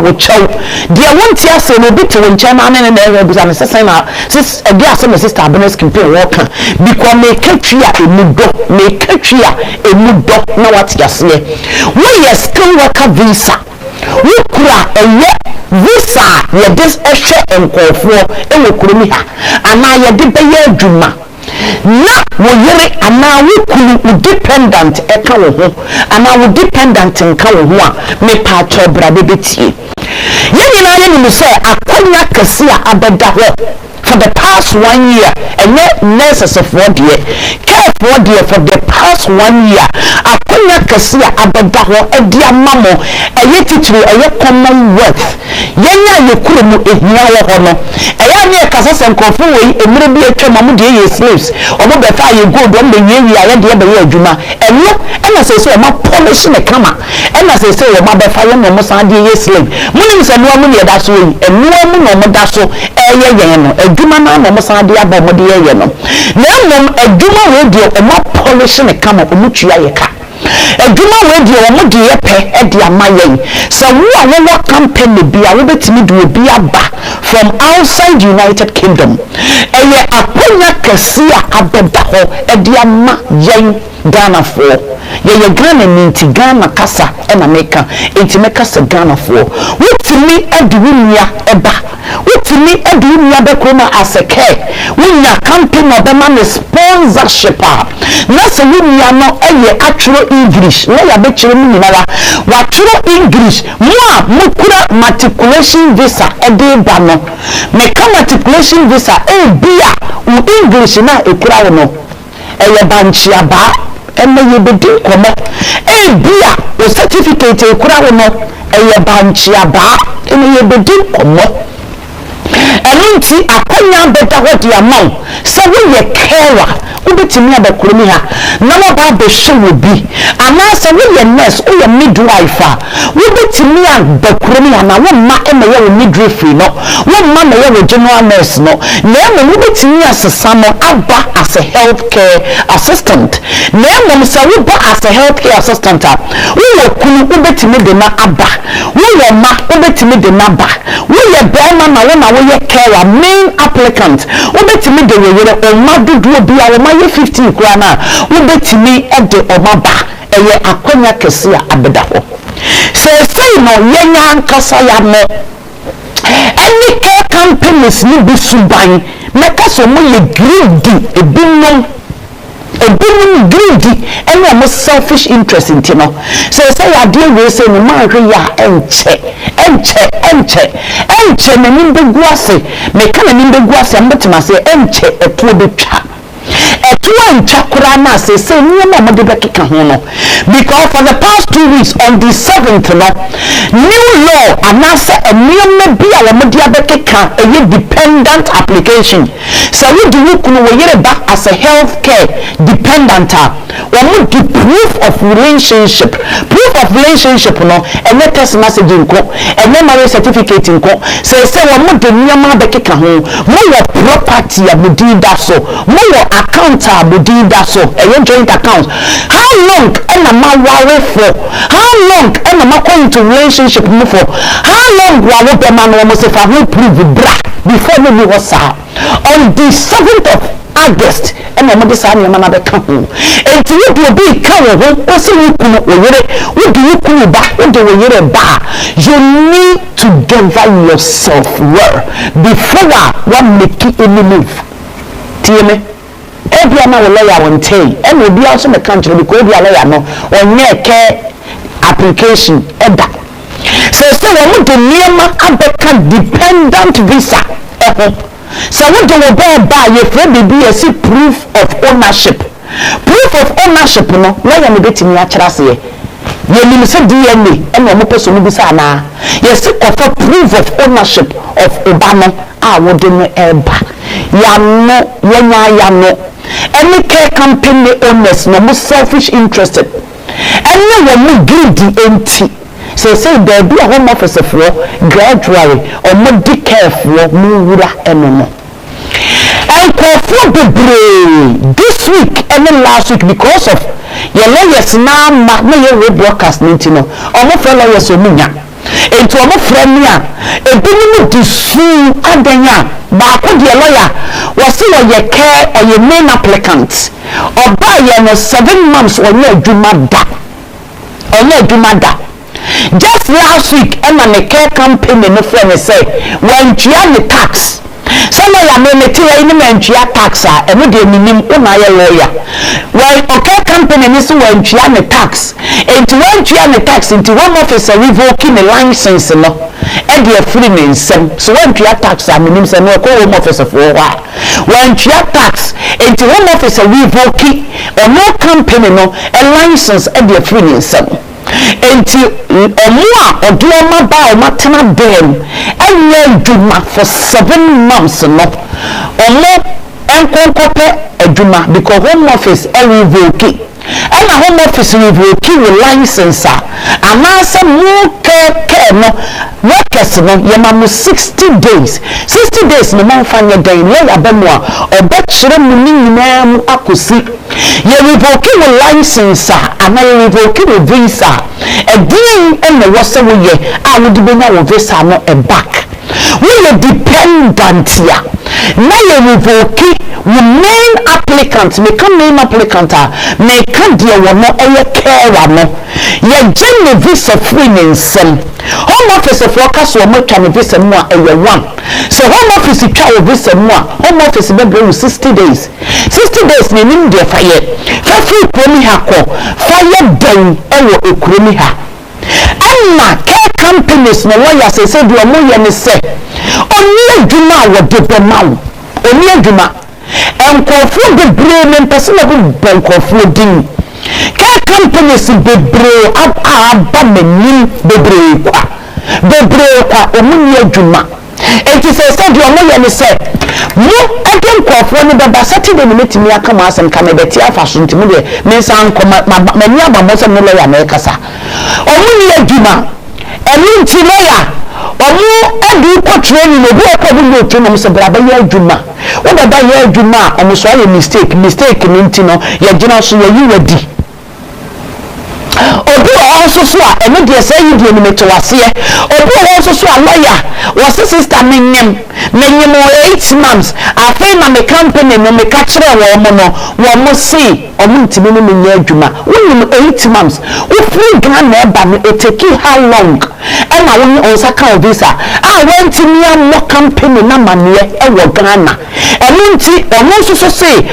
wo chow dia wonti ase no bi te won chama na na busa me sesen na sis e dia ase me sister Abenes campaign wo kan because me katwi a emu do na what yase wo yes skill worker visa wo kura eye visa ye this ehwe enkofo e wo kurumi ha ana ye de be ye adwuma na wo yere ana wo kunu dependent eka wo ho ana wo dependent nka wo ho a me pa cho bra bebetie ye nyina ye ni se akonya kase a abeda ho for the past 1 year and yet nurses for dear care for dear for the past 1 year akonya kase a abeda ho edia mamo eye titiri eye commonwealth yenya ye kuro mu ehia wo ho no eya ne kasa senkofo we emire bi etwa mamu de ye slaves omo be fa ye gold o me yewi aye de be ye adwuma eno ena se o ma polish ne kama ena se o ma be fa ye no mo san de ye slave munim se no amu ne da so yi eno amu no mo da so eye yen no adwuma na no mo san de aba mo de ye no na mom adwuma we de o ma polish ne kama o mu tua ye ka adwuma we de o mo de ye pe e de amayen so wo a wo campaign bia wo betimi de obi aba from outside United Kingdom eye akonya kase a abeda ho e de ama yen Ghana for ye Ghana ninti Ghana kasa e na meka enti meka se Ghana for wotimi aduwunia eba wotimi aduwunia be koma aseke wunya campaign obema ne sponsorship na se wunia no eye atworo English na ya be kire mu nyinara wa tworo English mo a mukura matriculation visa ede ba no meka matriculation visa e bia u English na ekura no eye banchi aba emme ye bedi komo e bia o certificate ekura no eye banchi aba emme ye bedi komo enti akonya beta what ya maw se we ye carer ubetimi abakurumi ha na wa ba be hwe bi ana se we ye nurse o ye midwife ubetimi abakurumi ha na wo ma eme ye midwifery no wo ma me ye general nurse no na me ubetimi asesa no aba as a healthcare assistant na me se we ba as a healthcare assistant wo kunu ubetimi de na aba wo ma ubetimi de na ba wo ye bema na wo ye carer main applicant ubetimi de yere o ma dudu bia o ma ye 15 kura na ubetimi e de o ma ba eye akonya kese a abeda ho say no yenya nkasa ya no any care companies ni bi suban meka so mo ye greedy ebinum greedy and no selfish interest in tino so say ya dey we say no man hwe ya enche na nimbe guase meka na nimbe guase ambetima say enche etuo betwa etuo nchakura na say nyoma mo de bekeka ho no because for the past 2 weeks on the 7th no new law anasa nyoma bia wo mo de abekeka eye dependent application so we do you kunu we yere back as a healthcare dependent we mo do proof of relationship no and let us message nko and marriage certificate nko say we mo de nyoma bekeka ho mo your property abudi da so mo your account abudi da so a joint account how long and ma worry for how long and ma go into relationship mo for how long wa wo be man wo say for who prove bra before me was on the 7th of August and I'm just saying I'm not come and to you be come o say you kunu back you need to gather yourself well before one make any move tm every am lawyer won tay and we be also the country because we are lawyer no on care application eda so we want to near abeka dependent visa so we do buy your friend be a proof of ownership no lawyer me betimi a kira se ye nim se DNA and no person no bisa na yes for proof of ownership of obano wo de no eba ya no any care company owners no mo selfish interested and no mo greedy empty so say there be a home office for gradually or more careful mura enono and for the this week and then last week because of your lawyers now ma your broadcast nintino or more for lawyers omunya enti omo frame a ebinim disu adanya ba ko de lawyer wose wo ye care or ye main applicant oba ye no 7 months onye adwuma da just last week Emma the care company no friend say when the tax some of them may tell you no tax and no dey minim una ye lawyer when okay company ni so when the tax and when the tax into one officer revoking the license no e dey free me nsem so when tax am minim say no call home officer for when tax into one officer revoking or no company no a license e dey free me nsem enti omua oduoma ba o matena dem enye adwuma for 7 months no omo enkonkope adwuma because home office revoke and home office revoke with license amasa mu keke no workers no yemamu 60 days no man fanya den le abemu a obekire mu nyina mu akosi ye revoke with license and revoke with visa edin ene wose wo ye a wo de benya wo visa no e back we are dependent here na ye revoke we main applicant me come main applicant me can deal wo no eye care no ye gene visa free nsem home office for case wo mo twa me visa mu a eye one so home office twa wo visa mu a home office be bring 60 days ne nim de fa ye fa free promi ha ko fa ye den ewo ekuroni ha amma care companies no lawyers say do mo ye ne say oni adwuma wo de be mawo oni adwuma enkofo bebre ne person na be enkofo din care companies bebre aba menim bebre kwa omuni adwuma enti say do mo ye ne say mo eden kwafo ne baba Saturday ne metimi aka ma asem ka me beti afa so ntimi de me san koma mani abamo se no lawyer na kasa omuni adwuma eni nti lawyer omo edu ko training obi ko bi no training se bra ba ye adwuma wo baba ye adwuma omo so ye mistake ni nti no ye gina so ye yiwadi obi also so a eno de say you de me to wase obi also so a lawyer was sister menyem 8 months afi na me company no me ka kire wo mo see omo ntimi no me adwuma wonu 8 months wo free Ghana eba me it take how long and na wonu on saka visa went me am company na mane e wo Ghana eno nti omo so say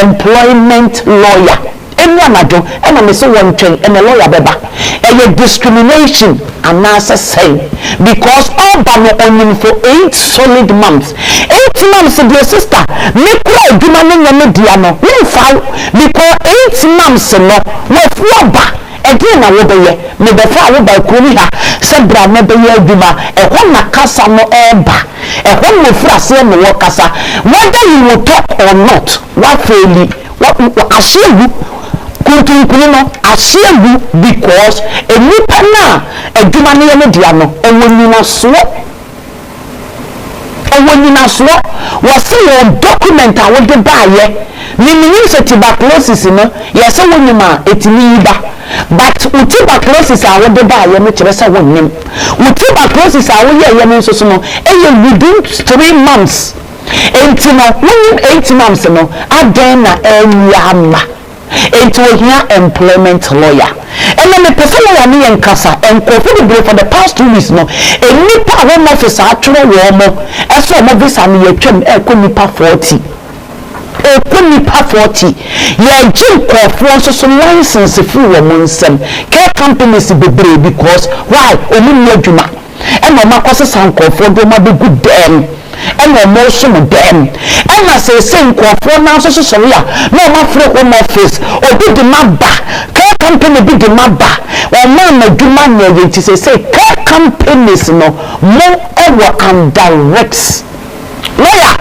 employment lawyer anado and me so one train and a lawyer beba a discrimination and nasa say because all bano only for 8 solid months 8 months dear sister me cry dumane nyame dia no we found because 8 months no we foba again na wo beye me be fa wo ba kuni ha se bra me beye aduma e ho na kasa no eba e ho mo frase no wo kasa whether you will talk or not what fairly what assume kuntunkunu asiegu because enipa na adwuma ne ye dia no ewonina so wase your document a wo de baaye minimum tuberculosis no ye se wonima etimi yiba but tuberculosis a wo de baaye no kire se wonnim tuberculosis a wo ye no so no within 3 months enti no 8 months no aden na enyama into here employment lawyer and then the person who me en kasa and for the past 2 weeks no nipa home office atwere wo mo eso mo visa me yetwem nipa 40 ye jin kofo so license free wo mo nsem care companies bebre because why omu adwuma and no makoso sankofo do ma be good dem and no more some them and I say for now so sorry no ma free home office obi de maba care company be de maba or man na duma na yenti say care companies no more ever and directs lawyer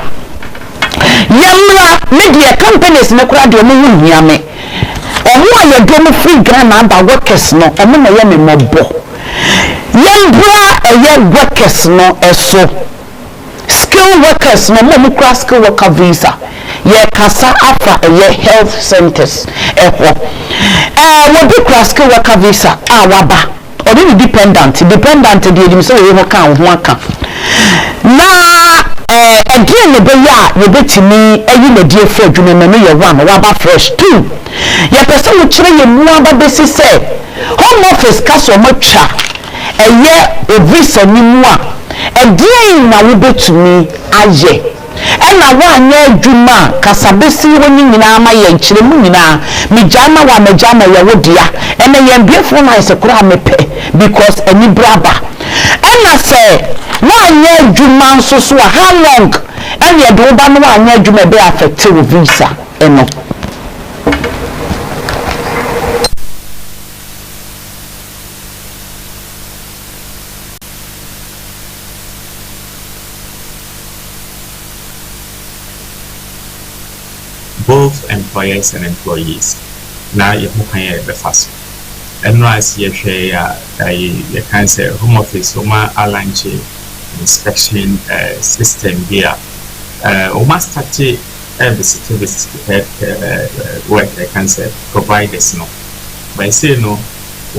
yamra media companies no kura de mo hia me omo aye do mo free Ghana ba workers no omo na ye me mobo yambra workers no eso skill workers no mo kura skill worker visa ye kasa afa ye health centers wo be kura skill worker visa waba already dependent the dim so we ho kan ho aka na again ne be ya ye betimi ayi na die fo adwuma na no ye one wa ba fresh two ye person wo kire ye mu aba besi say home office ka so mo twa eye visa ni mu a again na wo betumi aye ena wa nya adwuma kasabesi woni nyina ma ye nkire mu nyina mejama wa mejama ye wodia ena ye mbiefo na ise kura mepe because any braba ena say wa nya adwuma nso so how long and ye do ba no wa nya adwuma be affect wo visa eno both employers and employees. Now you can be fast. And as you share, you can say home office, Oma Alanche inspection system here. Oma start every service work, I can say providers no. By say no,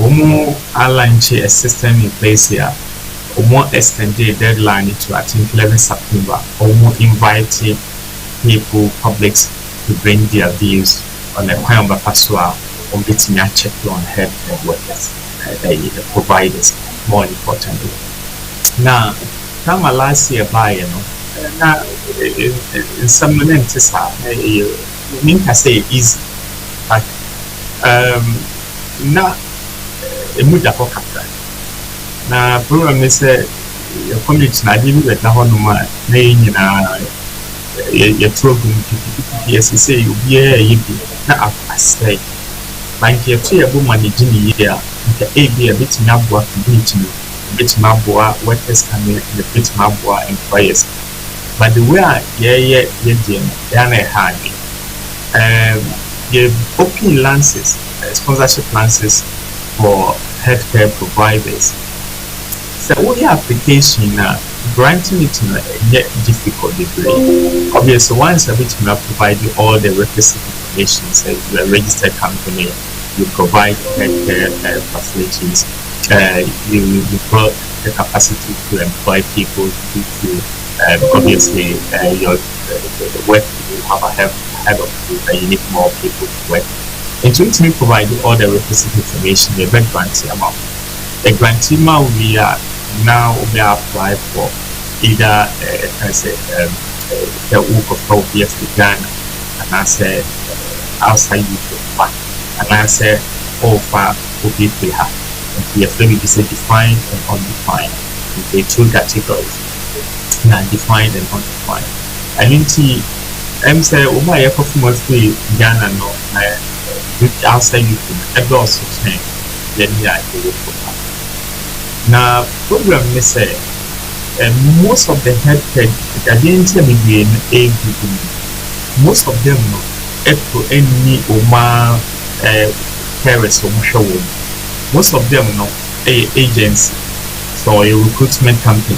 Omo Alanche a system in place here. Omo extended deadline to I think 11 September. Omo inviting people, publics to bring their views on a kind of pasua on getting a check on head workers, the providers, more importantly. Now, come last year by now in some moments, you mean to say easy, but now a muda for captain. Now, problem is your community, I didn't let the Honoma name your program yes say you be na afasai bank your two able managing year the AB a bit nabwa community bit mabwa workers can the bit mabwa employers but the way yeah na hard the open lances sponsorship lances for healthcare providers so what application granting it yet difficult degree. Obviously, once a bit you provide you all the requisite information, say you're a registered company, you provide healthcare facilities, you brought the capacity to employ people to obviously your work you have a head of you that you need more people to work. And to ultimately provide you all the requisite information, the event grantee amount. The grantee amount we are now we apply for either the work of 12 years to Ghana and I say outside UK and I say over we have we have to be defined and undefined the two categories now defined and undefined. I mean I'm say over a performance to Ghana no outside UK and also change then we are able to now, program may say most of the healthcare that didn't be in most of them to any Oma carers or show. Most of them agency so a recruitment company.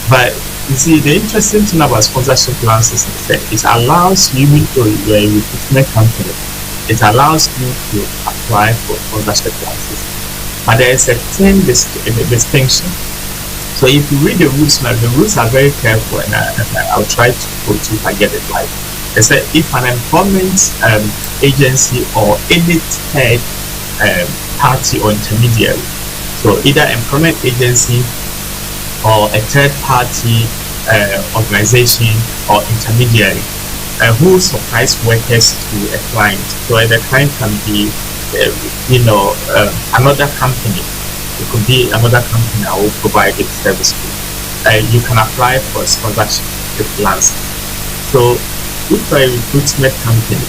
But you see, the interesting thing about sponsorship plans is that it allows you to a recruitment company. It allows you to apply for sponsorship plans. But there is a thin distinction. So if you read the rules now, the rules are very careful, and I'll try to go to if I get it right. They say if an employment agency or any third party or intermediary, so either employment agency or a third party organization or intermediary who supplies workers to a client, so the client can be another company. It could be another company that will provide its service to. You can apply for sponsorship plans. So, if a recruitment company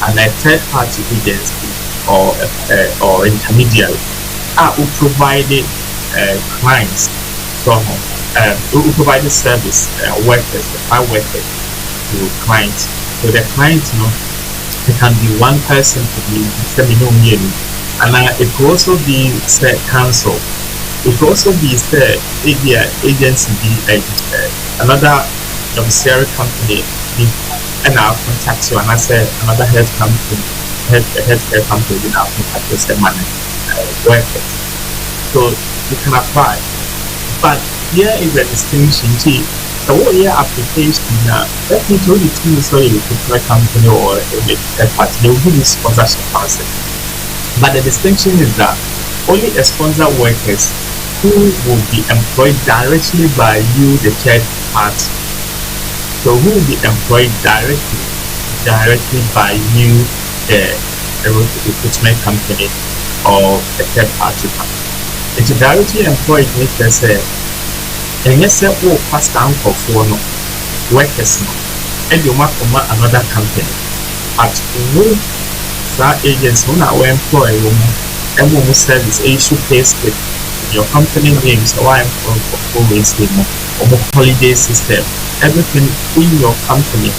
and a third-party agency or intermediary will provide clients who provide service workers, supply workers to clients. So the client, it can be one person, to be and it could also be council. It could also be agency, another domiciliary company, and I'll contact you, and I say another healthcare company, and I'll contact you, say workers. So you can apply. But here is the distinction. See, the whole year application now, let me tell you two so you could company or a party, they will give you sponsorship concept. But the distinction is that only a sponsor workers who will be employed directly by you, the third party. So who will be employed directly by you, the recruitment company or a third party company. It's directly employed means they say, and yes, oh, pass down for no workers, and you must come another company. At no that agency, when I employ woman, and woman service, a issue pays with your company names, or I'm for always with or holiday system, everything in your company.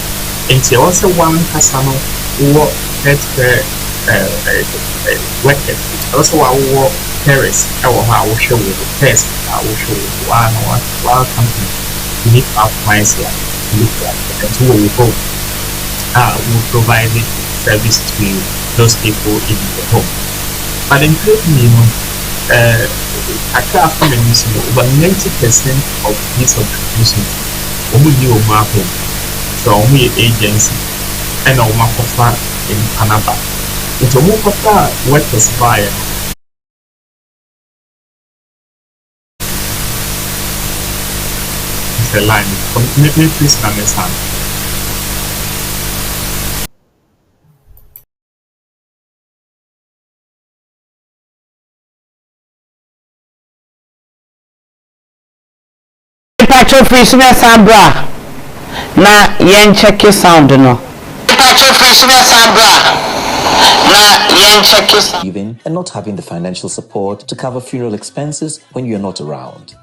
And you also one customer who healthcare workers, also our parents, our show with the test, our show with one company. You need to apply here, look at and so we hope will provide service to those people in the home. But in you know, over 90% of these organizations, only home, so only agency and in Canada. It's a workers buyer. The line. Maybe please understand. Pacho Frishna Sambra. Na yen check your sound no. Pacho Frishna Sambra. Na yen check your sound. And not having the financial support to cover funeral expenses when you're not around.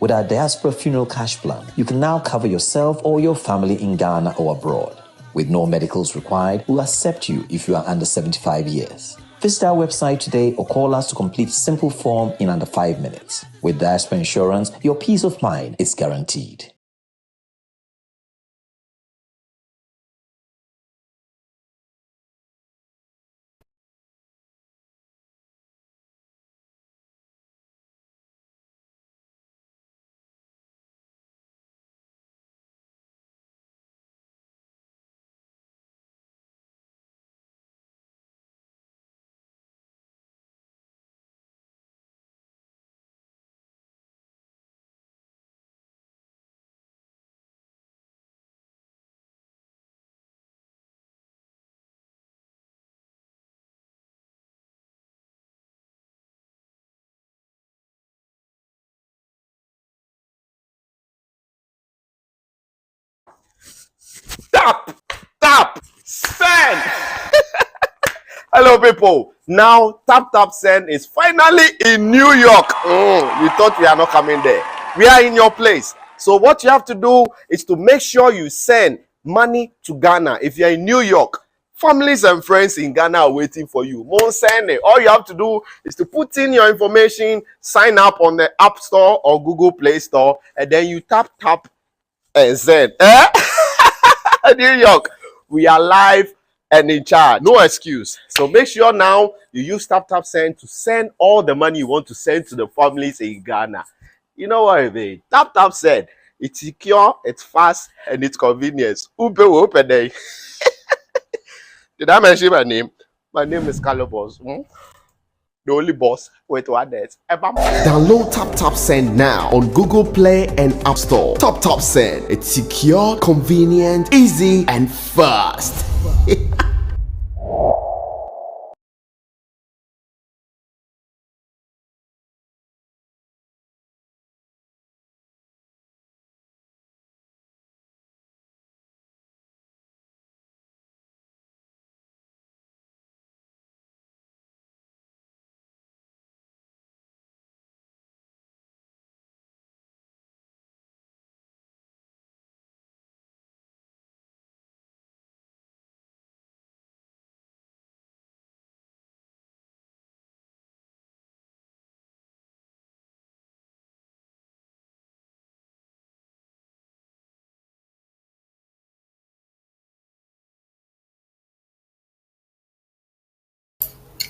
With our Diaspora Funeral Cash Plan, you can now cover yourself or your family in Ghana or abroad. With no medicals required, we'll accept you if you are under 75 years. Visit our website today or call us to complete a simple form in under 5 minutes. With Diaspora Insurance, your peace of mind is guaranteed. Tap, send. Hello, people. Now, tap, send is finally in New York. You thought we are not coming there. We are in your place. So what you have to do is to make sure you send money to Ghana. If you're in New York, families and friends in Ghana are waiting for you. Won't send it. All you have to do is to put in your information, sign up on the App Store or Google Play Store, and then you tap and send. New York, we are live and in charge. No excuse. So make sure now you use tap send to send all the money you want to send to the families in Ghana. You know what I mean? Tap send. It's secure, it's fast, and it's convenient. Open day. Did I mention my name? My name is Calabos. The only boss with what that. Download Tap Send now on Google Play and App Store. Tap Send. It's secure, convenient, easy, and fast.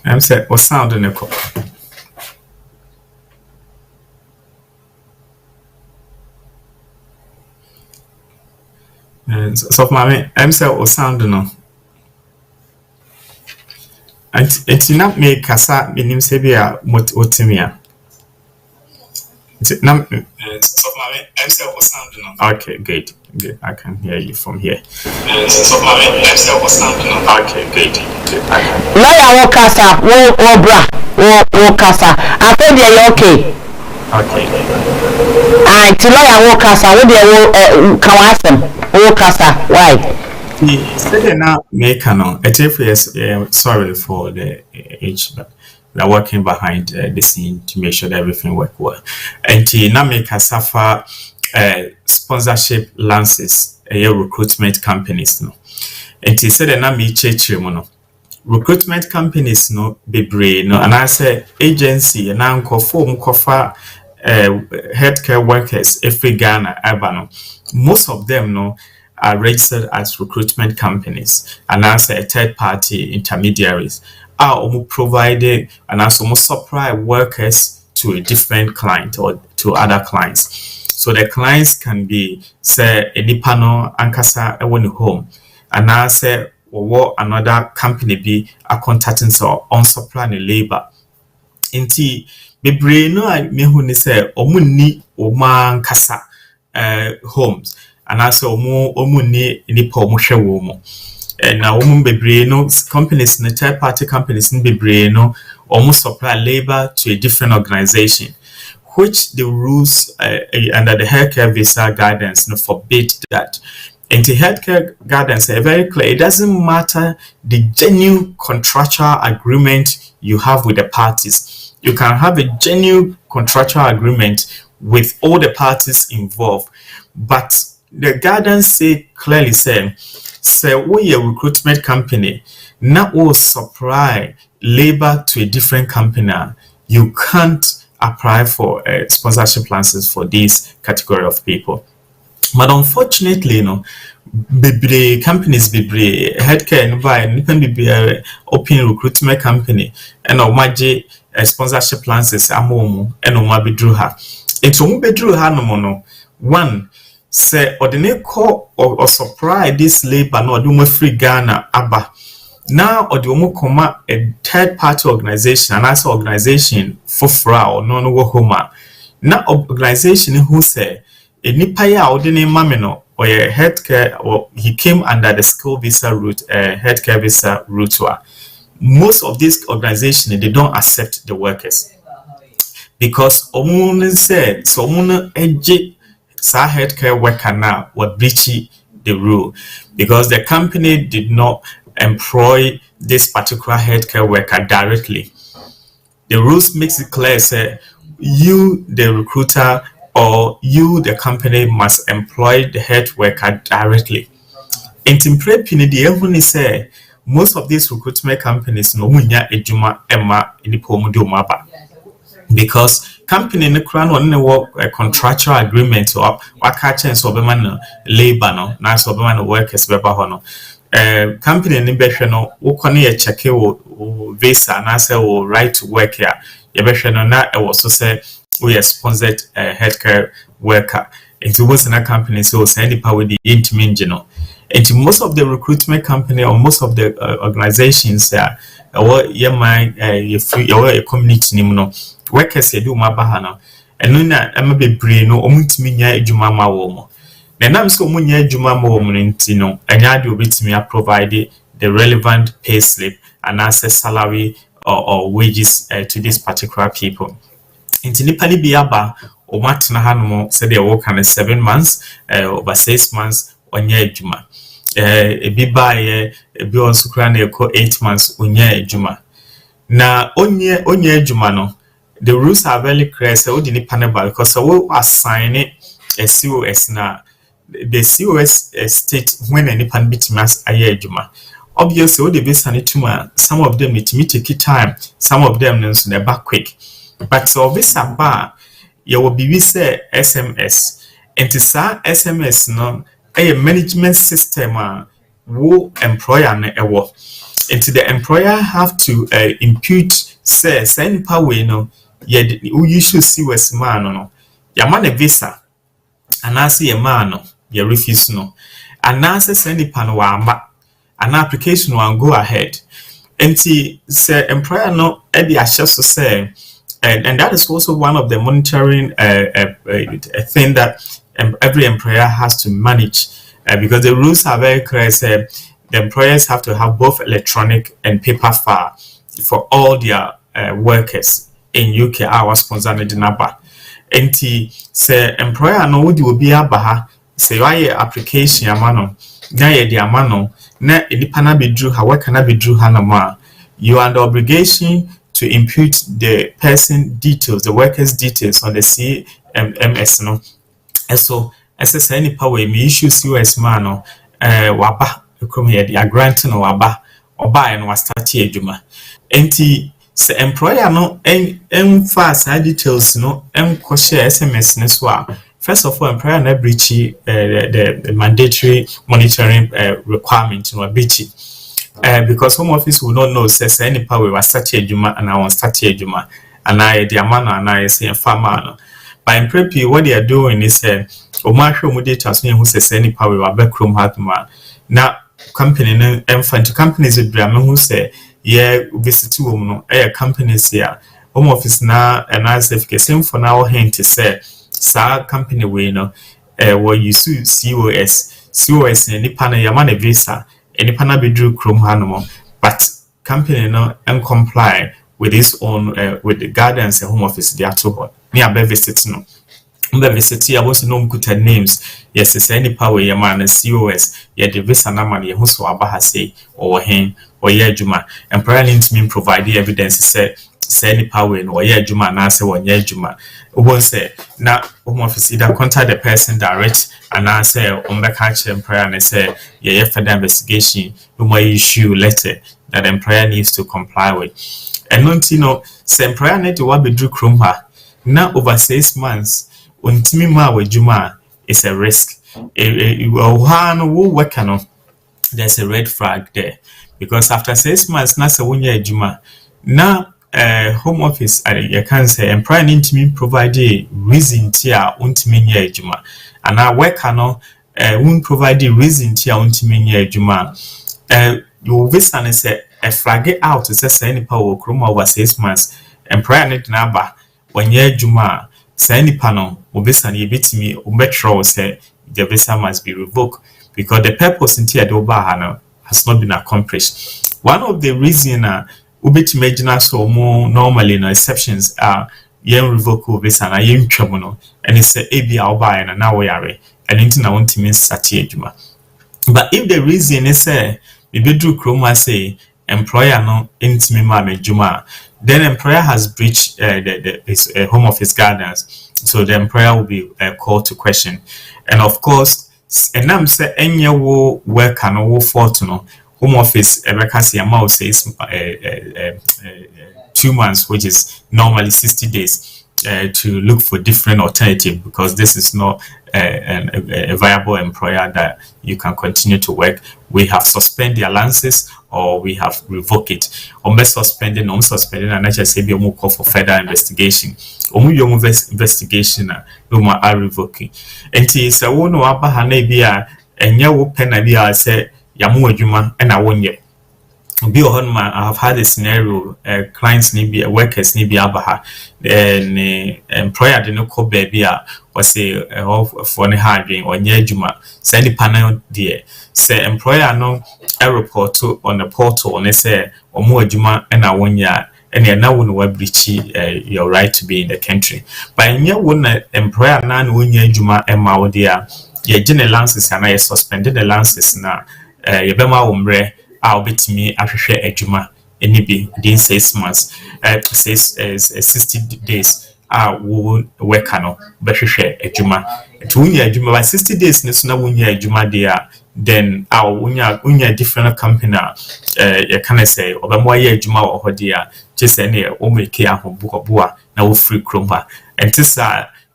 I'm saying, what sound in the call? So my I'm say sound no. And it's not me kasa minim se bia motimia. It's not so my I'm say sound no. Okay, good. Good. I can hear you from here. So my I'm say sound no. Okay, good. Good. Lawyer wo kasa wo bra wo kasa. I said you okay. Okay. Ah, ti lawyer wo kasa wo de wo kawasem wo kasa. Why? Instead now make no. Sorry for the age, but they're working behind the scene to make sure that everything work well. And now make a suffer sponsorship lances recruitment companies no. And he said na me cheche mo no. Recruitment companies no bebre no, and I say agency and now form kofa healthcare workers every Ghana no. Most of them no are registered as recruitment companies and as a third party intermediaries are almost provided and also almost supply workers to a different client or to other clients. So the clients can be say a nipano ankasa ewo ni home and now say or another company be a contacting so on supply the labor. Inti bebre no I mehu ni say omunni oma ankasa homes and also omu ni nipa omu hwe wo mo. And now bebre no companies and third party companies in bebre no almost supply labor to a different organization, which the rules under the healthcare visa guidance forbid that. And the healthcare guidance are very clear. It doesn't matter the genuine contractual agreement you have with the parties. You can have a genuine contractual agreement with all the parties involved, but the guidance clearly say we a recruitment company now will supply labor to a different company. You can't apply for sponsorship license for this category of people. But unfortunately, bebre companies bebre healthcare no buy open recruitment company and omaje sponsorship licenses amomu and omabedru ha. It's omubedru ha no one say ordinary call or supply this labor no do free Ghana aba. Now or the omukoma a third party organization and as organization for fra or no homa. Now organization who say a nipaya ordinary mamino or a healthcare or he came under the skill visa route, healthcare visa route. Most of these organizations they don't accept the workers because omun said so omun edge sa healthcare worker now were breaching the rule because the company did not employ this particular healthcare worker directly. The rules makes it clear say you the recruiter or you the company must employ the health worker directly. And in prepini say most of these recruitment companies no munya ejuma emma in the because company in the crown on work a contractual agreement or catching so man labor no na so man workers beba hono company in the no ukoni a check visa na say o right to work here ye be no na e was so say we are sponsored healthcare worker into was in a company so send the power the intimate and most of the recruitment company or most of the organizations there or your community name workers do my bahana and no na am be brain no omutimi nya adwuma ma wo mo na nam so omunya adwuma ma wo mo ntino anya de obetimi provide the relevant pay slip and access salary or wages to these particular people. Intinipa ni biaba o matna hanom said they work on 7 months over 6 months onya adwuma ebi bae ebi onso kra na eko 8 months onya adwuma na onya adwuma no. The rules are very clear. So the panel because we assign it a COS now. The COS state when any pan bitmas a year juma. Obviously, all the base and it some of them it take time, some of them they're back quick. But so this a bar, you will be say SMS. And to say SMS no a management system wo employer na ewo. And to the employer have to impute say send power no. You should see what's man no. Ya man a visa and I see a man no. Ya refuse no. anaasɛ sɛ nipa no wama an application will go ahead. Enti say employer no edi ahyɛ so say, and that is also one of the monitoring a thing that every employer has to manage, because the rules are very clear. Say the employers have to have both electronic and paper file for all their workers in UK. Our sponsor ne dinaba. Enti say employer no would be abaha say why application amano na ye di amano na enipa na bedru ha work na bedru ha na ma. You are under obligation to impute the person details, the worker's details on the CMS. No, and so as I say, any power me issue COS man no waba come here the granting or waba or buy and was start here juma. Enti se employer no en fast details no en share SMS ne so a first of all employer na breach the mandatory monitoring requirement no breach. Because home office will not know says any power was start here juma and I want start here juma and I the amano and I say farmer. By in preppy what they are doing is omasho data so who says any power wa backroom hatma na company no enfant companies with brame who say yeah visit no companies here home office na and as if same for now hint say sa company we no what you COS ni pana yamane visa any pana bedru chrome hanomo but company no and comply with his own with the guidance home office they are to near be visit no visit I want to know good names. Yes, it's any power your man and COS, yeah, the visa namani who so abaha say or him or yeah juma and prayer needs me provide the evidence say any power or yeah juma and answer one yeah juma. Won't say now home office either contact the person direct and answer on the catch and prayer and say yeah further investigation no more issue letter that the employer needs to comply with. And not say employer need to what be drew chrome her now over 6 months. Untimi ma wajuma is a risk. There's a red flag there because after 6 months, nasa wunya juma na home office you can say employer intimi provide a reason tia untimi nya juma and our worker no won't provide a reason tia untimi nya juma you visa say a flag it out to say any power kroma over 6 months employer need number when ye juma say any panel obesa na yebetimi metro say the visa must be revoked because the purpose in the oba has not been accomplished. One of the reason ubetimi agina so more normally no exceptions are yen revoke visa na yen twamono and it's a abi oba na na we are and into na wontimi sati adwuma. But if the reason is say we bedru kroma say employer no intimi ma adwuma, then employer has breached the home office guidance, so the employer will be called to question. And of course, and I'm say any work and wo fault no home office ebekasi amount says 2 months, which is normally 60 days, to look for different alternative because this is not a viable employer that you can continue to work. We have suspended the allowances or we have revoked it. Or suspending, and I just say we will call for further investigation. Investigation no are revoking. And it's a one or abahane and ya will pen idea say yamu juma and I won't yet. Be on man, I have had a scenario, clients need be workers need be abaha, and employer didn't call baby or say for any harding or near juma. Send the panel dear. Say employer no a report on the portal and they say or more juma and I 1 year and you're now won't breach your right to be in the country. But in your one employer nan 1 year juma and my dear, your general lances and I suspended the lances now. Your bema umbre. I'll be to me after a juma maybe within 6 months, 60 days. I will work on but share a juma to win a juma by 60 days. Next, no win a juma there. Then I'll win a different company. You can say, or more year juma or dear, just any omeke or book or boa now free crumba. And this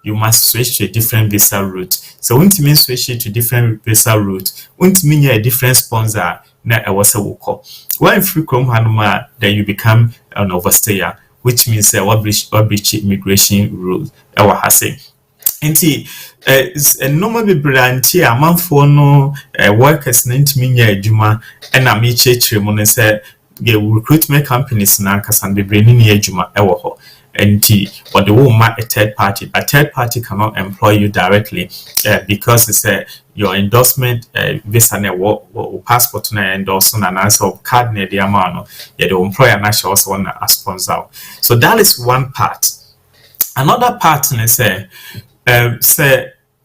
you must switch to a different visa route. So, won't mean switch to different visa route, won't mean a different sponsor. Na was a woko. When free chrome hanuma, then you become an overstayer, which means what breach immigration rules. Our hase. nti normal bibranti amanfo no workers na ntimi nya adwuma na me chechire mu no say the recruitment companies na kasa bibrani ni adwuma ewo ho nti what the woman a third party cannot employ you directly because it's your endorsement visa na passport na endorse na answer card na the amount the employer na show also na a sponsor. So that is one part. Another part is say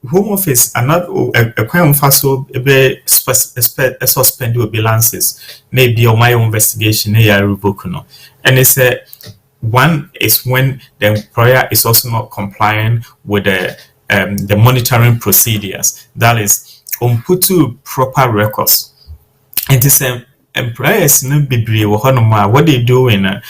home office another a crime faso be suspend your balances maybe on my investigation na revoke no and it's one is when the employer is also not complying with the monitoring procedures, that is put to proper records. And it's employers no be what they doing and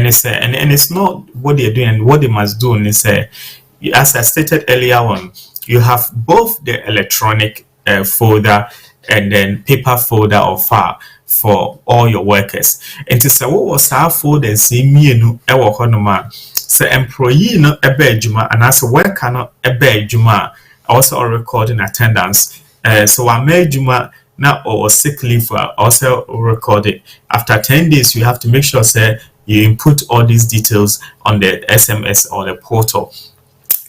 it's not what they're doing and what they must do. And it's as I stated earlier on, you have both the electronic folder and then paper folder or file for all your workers. And to say what was our folder see me no ewo honoma say employee no ebe juma and as worker no ebe juma also recording attendance so I made juma now or sick leave also recorded after 10 days. You have to make sure say you input all these details on the SMS or the portal.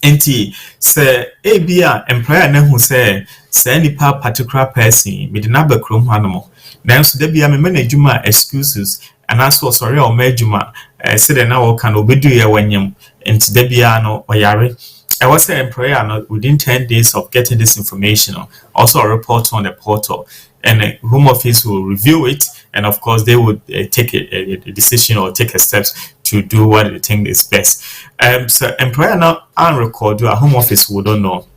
Enti say ABA employer na who say any particular person me na ba krom hanomo now so there be a management excuses and also sorry or majuma say na wo can obedu ye wanyam enti there be no oyare I was say employer no within 10 days of getting this information also a report on the portal and the home office will review it and of course they would take a decision or take a steps to do what they think is best. So employer now and record a home office would don't know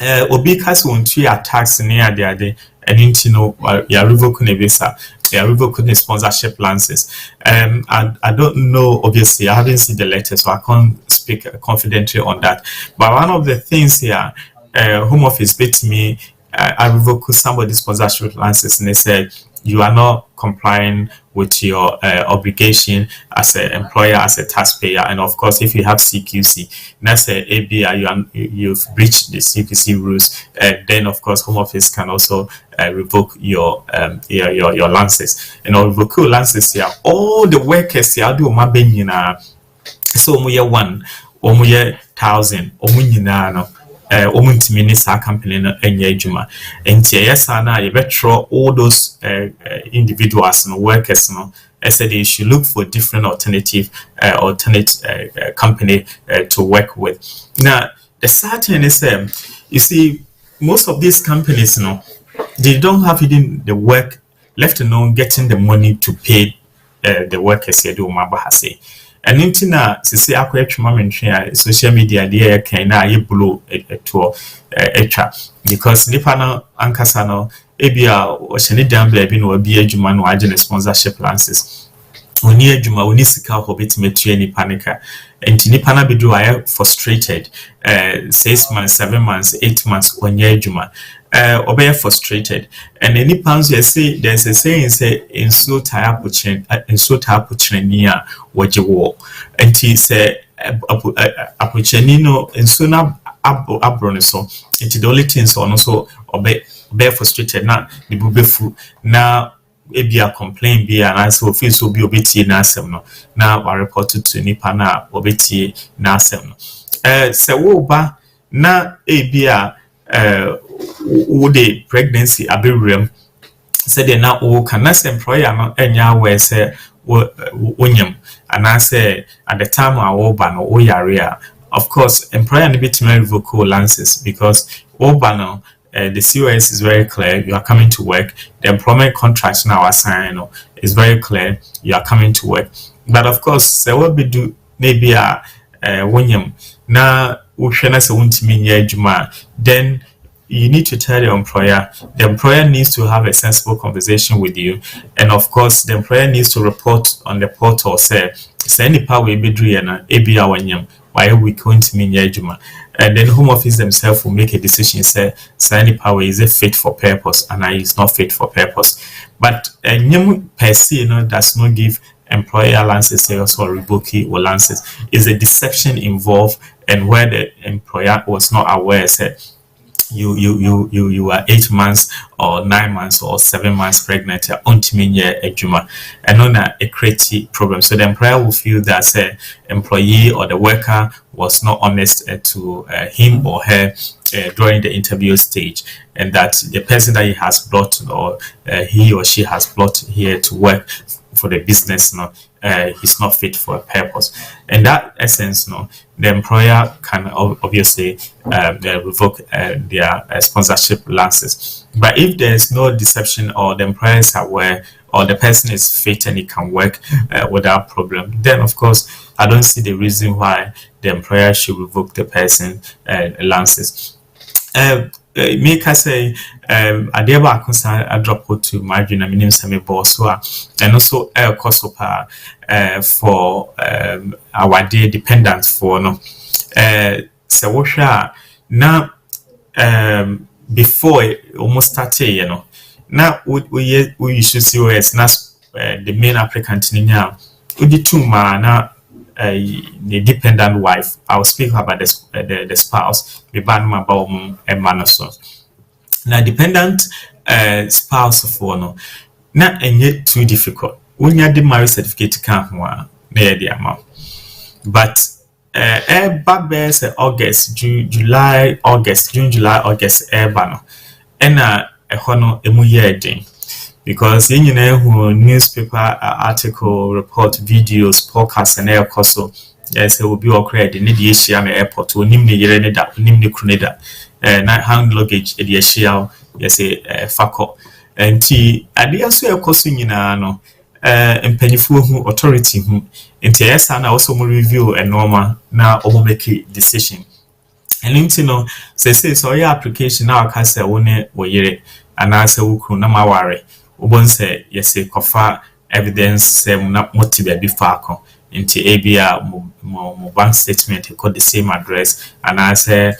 obi kas won't a tax near the other and you know ya revoking a visa, ya revoking sponsorship licenses. I don't know, obviously I haven't seen the letter so I can't speak confidentially on that, but one of the things here home office bit me I revoke somebody's sponsorship license and they said you are not complying with your obligation as an employer, as a taxpayer, and of course if you have CQC, that's a ABI, you've breached the CQC rules, then of course home office can also revoke your licenses. And revoke your licenses here, all the workers here do my benina so we are 1 or 1,000 or no omuntimi sa company no enye adwuma enti yesa na ye betro all those individuals and workers no I said they should look for different alternate company to work with. Now the certain is you see most of these companies no they don't have even the work left alone getting the money to pay the workers here do mabahase. And intina sisi akwetwuma mentwe social media dey kan na ye blow to etwa because nipa no ankasa no ebia o hye ne dan bla bi no obi adwuma no agene sponsorship licenses oni adwuma oni sika ho betimetue nipa nika enti nipa na bedu aye frustrated 6 months 7 months 8 months onye adwuma obey frustrated and any pounds you say there's a saying say in so tire puchin ni a waje wo enti say apucheni no in so na abro so enti the only thing so no so obey frustrated na the bubefu na ebia complain bia na so feel so bi obetie na asem no na wa report to nipa na obetie na asem no say wo ba na ebia the pregnancy abirem said they now can as employer no enya we say wonyam and I say at the time I oba no oyarea of course employer no bit revoke licenses because oba no the COS is very clear, you are coming to work. The employment contract now assigned is very clear, you are coming to work. But of course there will be do maybe a wonyam na ushena se wuntimi nya adwuma then you need to tell the employer needs to have a sensible conversation with you, and of course the employer needs to report on the portal say any power we be doing na ebi awanyam why we going to mean yajuma, and then home office themselves will make a decision say any power is it fit for purpose and is not fit for purpose. But nyam per se does not give employer lances also revoking or lances is a deception involved, and where the employer was not aware said you are 8 months or 9 months or 7 months pregnant a juma, and on a creative problem. So the employer will feel that say employee or the worker was not honest to him or her during the interview stage, and that the person that he has brought or he or she has brought here to work for the business, he's not fit for a purpose. In that essence, the employer can obviously revoke their sponsorship licenses. But if there is no deception, or the employer is aware, or the person is fit and he can work without problem, then of course I don't see the reason why the employer should revoke the person licenses. Make us say adeɛ baako san drop to margin na minim sɛ mebɔ so a and also cost for our dear dependents for no sɛ wohwɛ a na before almost started na we should see COS na the main applicant ni nya odi tuma na the dependent wife. I'll speak about the spouse. The ban about a man so. Now dependent spouse for no, not and yet too difficult. When you have the marriage certificate can't near the amount. But back there say August, June, July, August, banner. And a hono emuyeding. Because in who newspaper article, report, videos, podcasts, and air coso, yes, it will be all credit. Need the Asia airport to nimni Yereneda, nimni Cruneda, night hand luggage, the Asia, yes, a faco. And tea, I did also a cosin in no, and pennyful who authority who, and yes, and also review and normal now or make a decision. And say, so your application now can say, one way, and I say, who na maware. Ubon say yes, kofa evidence say na motive be fako into ABA mo bank statement got the same address, and I say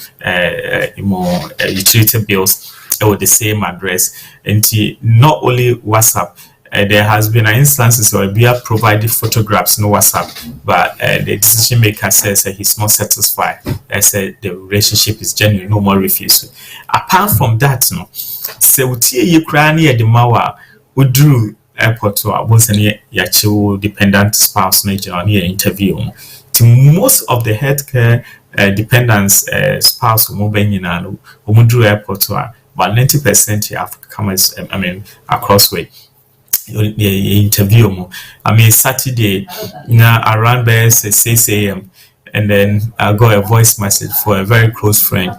more utility bills with the same address. Into not only WhatsApp, there has been instances where we have provided photographs no WhatsApp, but the decision maker says he's not satisfied. I said the relationship is genuine, no more refusal. Apart from that, so you crying at the mawa would drew airport to our once any yachu dependent spouse major on here interview. To most of the healthcare dependents spouse mobile drew airport to our but 90% have come as across way. The interview Saturday around there 6 a.m. and then I got a voice message for a very close friend,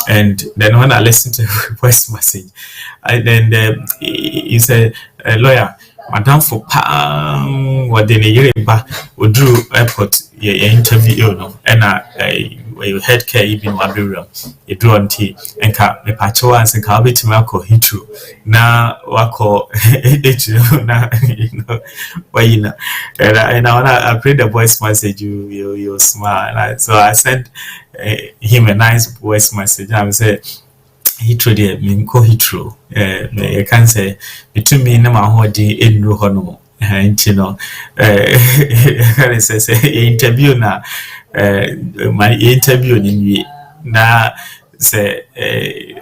and then when I listened to the voice message, he said, lawyer, madam for what the year back would drew airport interview and healthcare even Maduram, you drew on tea and me pacho and can be to Marco Hitru. Now, wako now, and I played the voice message, you smile. So I sent him a nice voice message. I said, Hitru, dear, Minko Hitru. I can say between me and my holding in Ruhono. And interview now. My interview in na say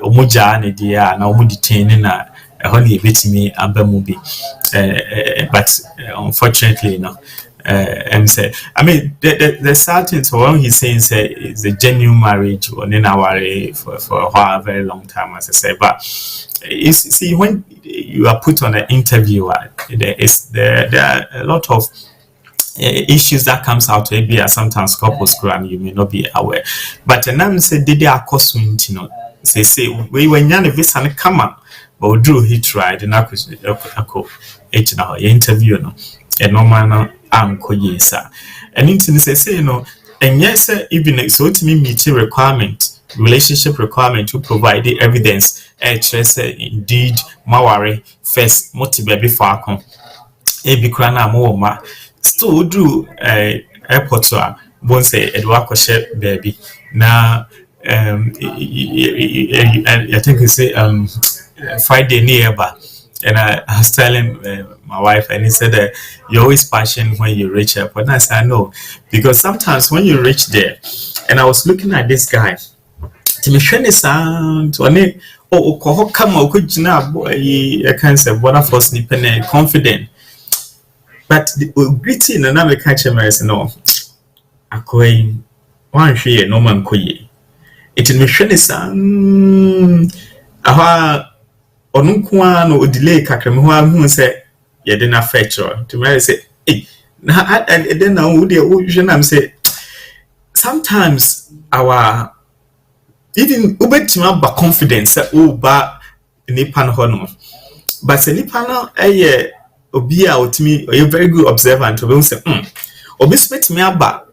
omuja ne dia na omu detain na honey bit me abamubi but unfortunately and say I mean the certain so when he's saying say it's a genuine marriage on in our for a very long time, as I say, but you see when you are put on an interview there are a lot of issues that comes out to ABA sometimes couples and you may not be aware, but now say did they are costing say we when you visa come up but drew he tried and I could interview and no man uncle yes and into say and yes even so to me meet requirement relationship requirement to provide the evidence indeed mawari first motive before come ebi krana mo still do airport to one say Edward baby now I think you say Friday nearby And I was telling my wife, and he said that you're always passionate when you reach a point. And I said, I know, because sometimes when you reach there, and I was looking at this guy, to me, sound, oh, come on, could you know, I can't say what for snipping and confident. But the greeting and I'm a catcher, no, I'm going one share, no man, coye. It in me, sound, Onukwa no delay kakramwa hu say ye dey na feature to me say eh na and then now we dey am say sometimes our even ubetima ba confidence o ba nipa no hono but say nipa no obi a otimi a very good observant we say obi spetimi aba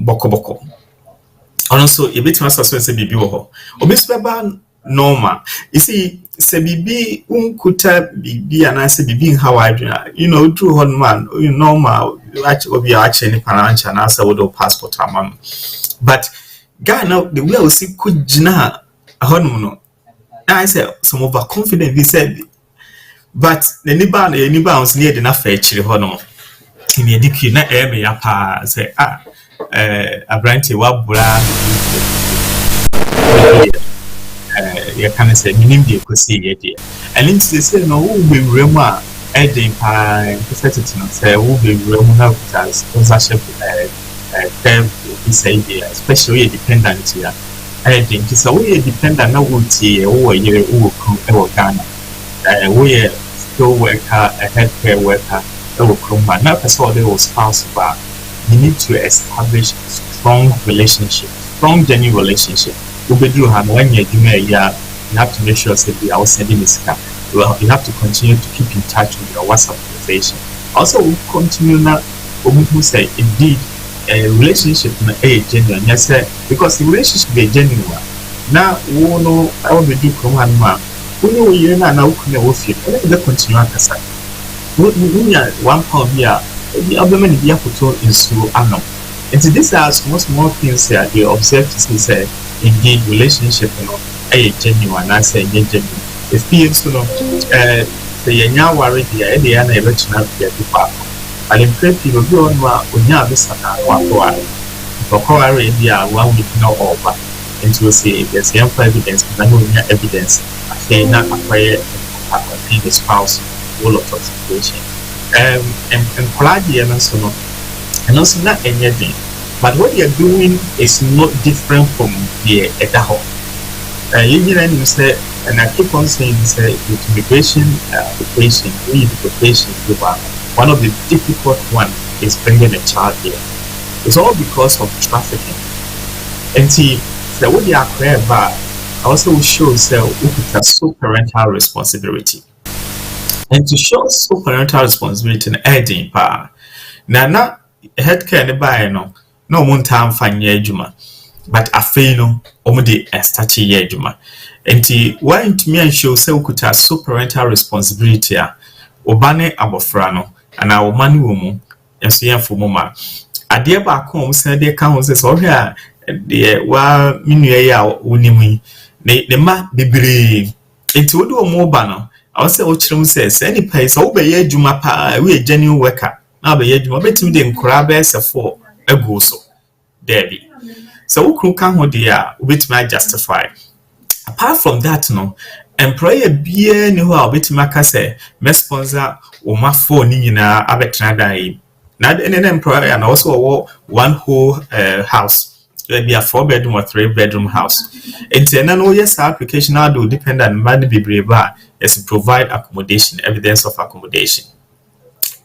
bokoboko also e betima so say bibi wo ho obi speba normal. You see, say bibi unkuta bibi and I say bibi in Hawaii, you know, true hon man, you normal, actually be actually panancha and answer with passport amam. But Ghana, the way I see could jina a honmuno. I said some overconfident, he said, but the niba was near enough actually honor. In the dickie, not every apa say, a brandy wabula. You can say minimum could see it. And in the say no will be rumor adding pie say will be rumor as sponsorship term say here, especially dependent here. Adding to say we dependent now would see over year who Ghana. We still worker, a healthcare worker, but not as all they will spouse bar. You need to establish strong relationship, strong genuine relationship. When you have to make sure that we are sending this car. Well, you have to continue to keep in touch with your WhatsApp conversation. Also, we continue now. We say indeed a relationship is genuine. Yes, because the relationship is genuine. Now, we know I will do command man. We know we are now going to feel. Let me continue to say. We are 1 pound here. The other many years put in so unknown. And so these are small things that you observe to say. Indeed, relationship, you know, genuine. I say genuine. If people, you know, say you're worried, you're not able to get the part. But in fact, people do not want to this and one. For our area, 1 week now over. And to say there's ample evidence, but no evidence. I say not acquire the spouse, all of the situation. And Claudia and so on, and also not anything. But what you're doing is not different from the other home. You say, and I keep on saying, say, with immigration application, revocation, one of the difficult one is bringing a child here. It's all because of trafficking. And see, so what you are clear about also shows sole parental responsibility. And to show sole parental responsibility in adding power. Now, healthcare the buy no. No one time find ye juma, but a fail no de start ye juma. And why to me and show so could have so parental responsibility obane abofrano and our money woman and so for mama. A dear back home said their councils or here the wa minuya unimi the ma be brave into do a more banner. I say what children says any place obey ye juma pa we a genuine worker. Now be ye juma between them crabs for. Ego so Debbie. So who can hold the which might justify. Apart from that, no employer be ni who bit maka say me sponsor o ma phone ni na abetra dan. Na any employer and also one whole house. There be a 4-bedroom or 3-bedroom house. It's an yes application now do depend on money be brave is to provide accommodation, evidence of accommodation.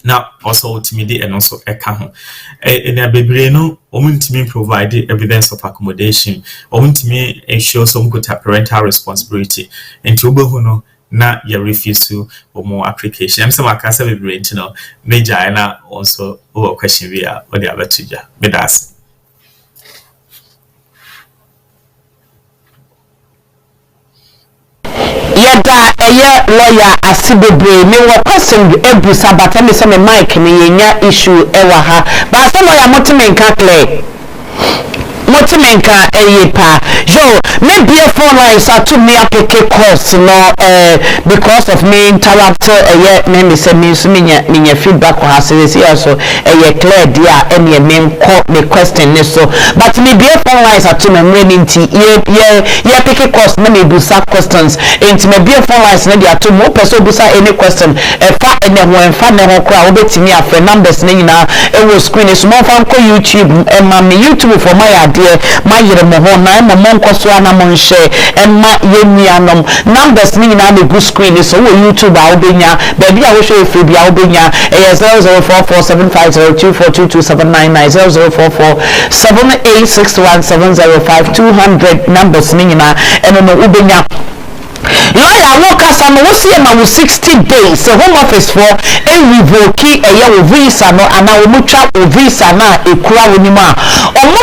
Now, also ultimately and also eka in a baby no ultimately provide evidence of accommodation, ultimately ensure some good parental responsibility, and to no na ya refuse to or more application. I'm some cancer baby, you know, major and also over question via or the other teacher. But that's yada lawyer asibebre me wo question ebusa bata me say me mic me yenya issue ewa ha ba say lawyer motimen ka clear motimenka eyepa yo maybe a phone line so to me applique course no because of me interrupt me say me so me feedback or has so clear dia any me question ni so but me be a phone line so to me nti ye pick course na me busa questions enti me be a phone line na dia to mo person busa any question fa ene ho enfa ne ho kra obetimi afa numbers na nyina e wo screen so mo fa ko YouTube ma me YouTube for my idea my yere mo ho na mo nko so ana mo nhye ma ye nuanom numbers ni nyina be good screen so wo YouTube a obenya ba bia wo hwe efi bia obenya 00447502427990447861705200 numbers ni nyina eno no obenya lawyer work as am wo see ma 60 days home office for revoke visa no ana wo mutwa visa na ekura woni ma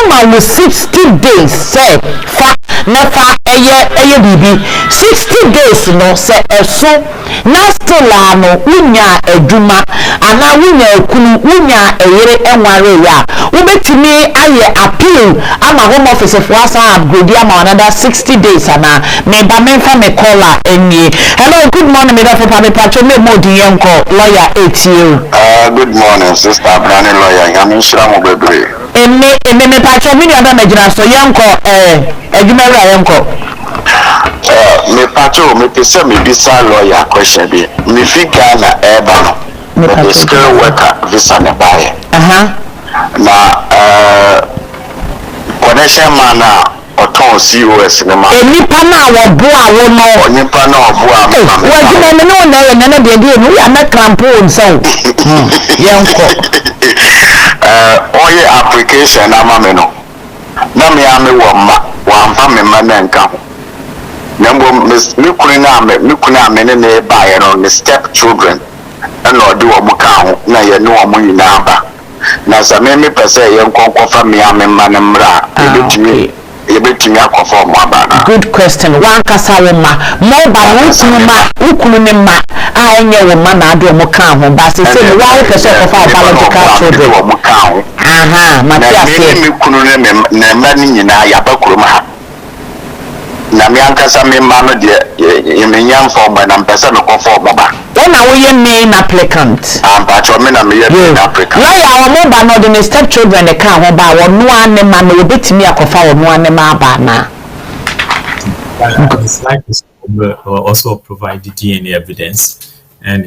ma 60 days say fa na fa bibi 60 days no say eso na still ano unya aduma ana unya ekunu unya eyere enware ya wo betimi aye appeal ama home office for asa upgrade ama another 60 days ana me ba menfa me caller enye. Hello, good morning, me da for Papa Pacho me modi yenko lawyer 8 year. Good morning, sister Brani lawyer. Yamin Shramu bebre. Me Pacho me da me jira so yenko adwumara yenko. Me Pacho me pese me bisa lawyer question bi. Me figure na eba no. Me skill worker visa ne baye. Na connection man na oton COS ne ma. Nipa na wo bo a wo no. Nipa na wo bo a ma. Wo jina me no na de no ya na crampo nso. Yenko. Oye application na ma me no. Na me ame wo ma, wa mfa me ma na nka ho. Na mbo me kuna me ne ba ye no me step children. Na odi wo mu ka ho na ye ne wo mu nyina ba. Na sa me pese ye nkonko fa me ame ma ne mra. Good question. One kasawoma mo ba ukunu ne ma a enye wo ma na ado mo kan ho ba se se wa pese ko fa biological children Matia me kunu ne ma ni nyina ya ba kurum ha na me ankasa me ma no de me nyam fo ba na mpese no ko fo ba na wo ye main applicant pacho me na me ye main applicant na ya wo mo ba no de step children ka ho ba wo no ane ma no obetimi akofa wo no ane ma ba na it's like this also provide the DNA evidence and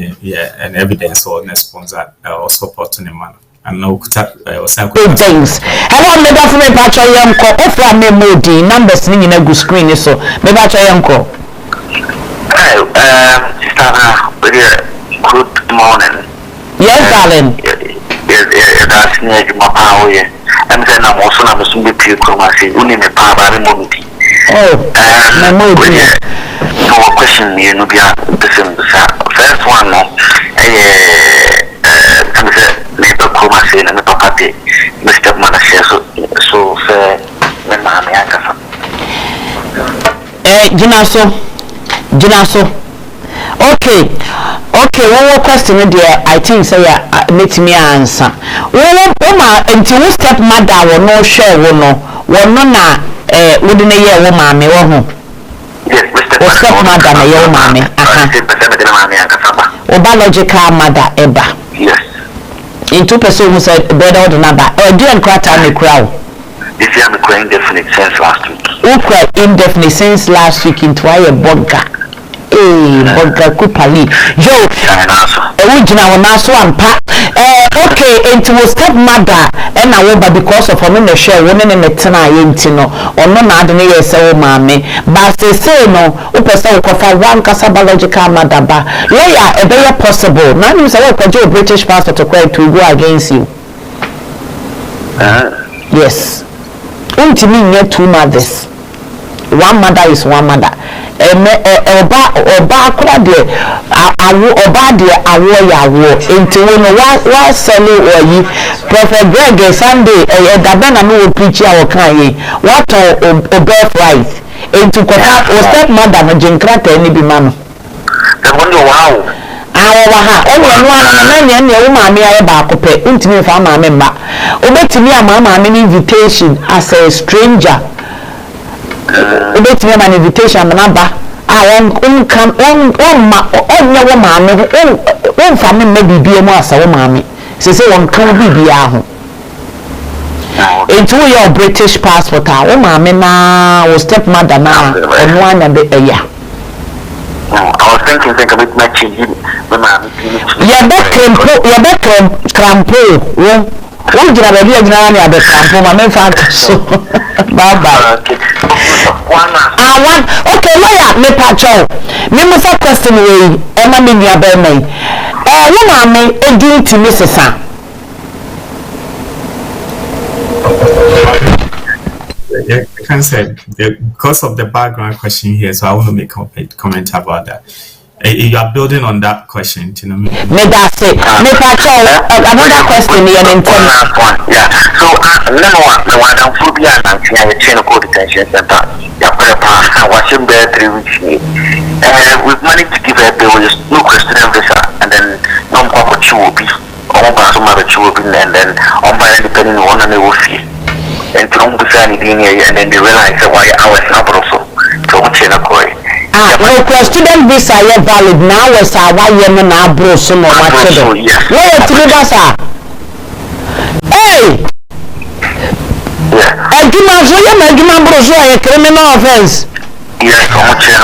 and evidence or sponsor or support to the man. And no things. Hello, me da for me pacho yanko ofra me modi numbers ni na go screen so me pacho yanko. Good morning. Yes, darling. That's near my power. And then I'm also not a single people. I say, only me power. Oh, my modi. No question, you know, the same. First one, neighbor Kuma say na papa de Mr. Manashe so fair when Mami Ankasa. Jinaso. Okay, one question there I think say let me answer. Uma until we step mother will no share no na wouldn't hear wo mami wo ho. Yes, Mr. Step mother na your mami. Biological mother eba. Yes. In 2 person who said better or number or do and crack on the crowd. This year I'm crying indefinite since last week. Who cried indefinite since last week into a bunker. Bunker Kupali. Joe, original Naso and Pat. Okay, into a stepmother and I will because of her the share women in the Tana Yentino or no ordinary so mammy. But they say no, Upesa for one biological mother. Lawyer, a very possible. Now you say, Joe British passport to credit to go against you. Yes. Until me near 2 mothers. One mother is one mother. Oba kura de oba de awo enti wo no wa sele oyi Prophet Greg Sunday dabana no preach awo kan yi what birth right enti kota o step mother no jinkrata ni bi ma no the wonder wow awaha onye no na wo maame aye ba akopɛ ntimi fa maame mba obetimi ama maame invitation as a stranger obetimi ama invitation na ba on wo maame on fa me mma bibie mu asa wo maame se won kan bibie aho into your British passport wo maame na wo stepmother na onu anya be eya I was thinking a bit much in crampo wo jira ba bia jira na be crampo ma me fa so bye okay lawyer me pacho me mo fa question we e ma me nua ba mai wo maame edin ti me sesa Yeah, I can say because of the background question here, so I want to make a comment about that. You are building on that question, you know. Me that's it. Me another question here in terms. Yeah. So number one, I don't phobia and I'm chain of detention center. Yeah, watching there 3 weeks. We've managed to give a bill with no question visa, and then no more chuobi, or some other chuobi, and then on by depending on one and they will fee. And and then they realize why I was not also no student visa is valid now was why you na bro so no what to do where to do that hey yeah aduma so ya na aduma bro so a criminal offense yes so much in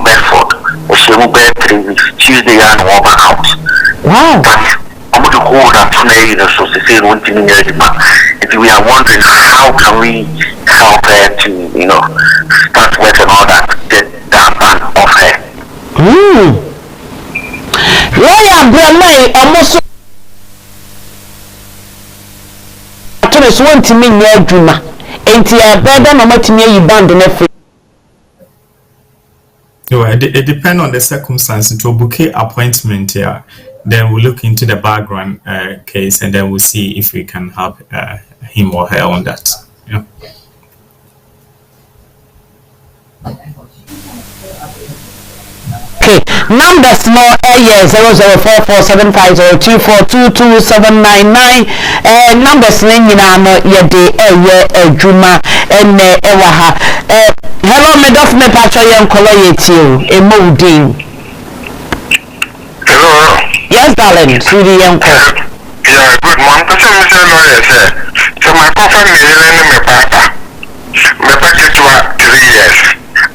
Bedford she will be 3 weeks Tuesday and over out wow I'm going to hold up today the society wanting if we are wondering how can we help her to, you know, start work and all that, get that ban off her. Lawyer Brahmay almost to want to mean your dream. Ain't you better no much near you band in every. It depends on the circumstance. To book an appointment here, then we'll look into the background case and then we'll see if we can help him or her on that. Yeah. Okay, numbers no 0044750242279 numbers nyina no yede adwuma ene ewa ha hello me dof me patcho yen kolo yetiu emodin hello yes darling sweetie yen ko yeah good mom to say me lawyer say so my coffee me me papa me package to 3 years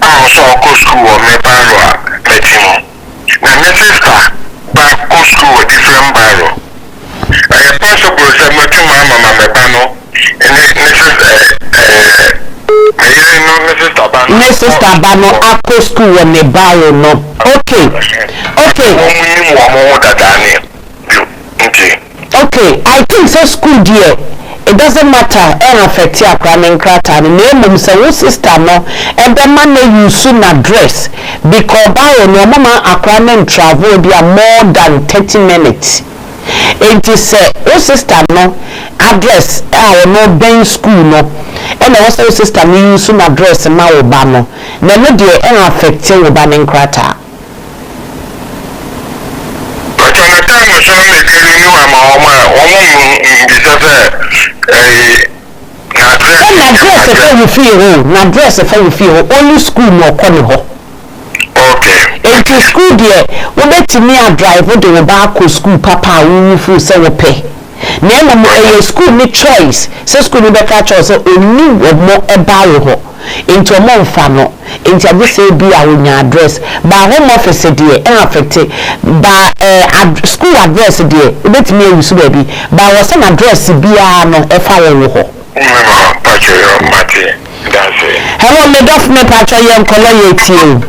I'm also go school or me barrow letting na my sister back go school with different barrow I possible say me to mama me bano and Mrs. Tabano after school when they buy no. Okay. Okay. I think so school dear. It doesn't matter and affect your cramming crater and name so sister no and the man you soon address because by no mama a cramming travel be more than 30 minutes. It is sister no address no ben school no and also sister me use some address ma oba no na no de e affect oba nen krata na address fa you feel only school no kone ho okay into school there we betimi a drive de oba ko school papa we fu se wo pe na mo school ni choice so school ni better choice oni wo mo eba wo into mo mfa no into abi say bi a wonya address ba home office there e affect ba school address there betimi e use ba bi ba wo some address bia no e fa wo ho hello me dof me patcho yem kolo yetie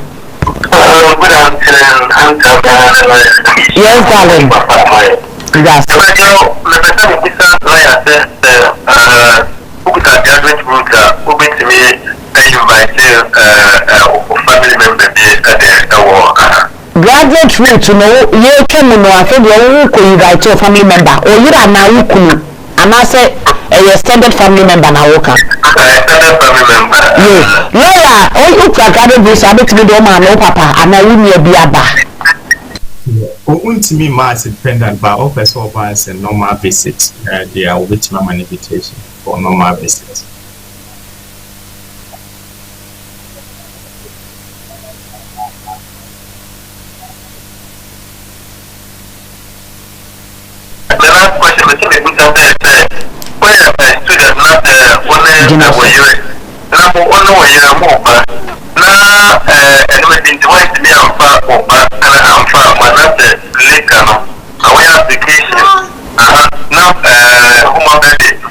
good afternoon yes darling yes graduate route no ye twem no afi de wo ko invite your family member o yira na wo kunu ana say a extended family member na wo ka extended family member lawyer o graduate visa betimi do ma no papa ana wo nua bi aba to me, mass dependent, but all person as a normal visit, they are with my invitation for normal visits. The last question is where a student not one number one way now and within the way to be on far and I'm far but not the later away application now human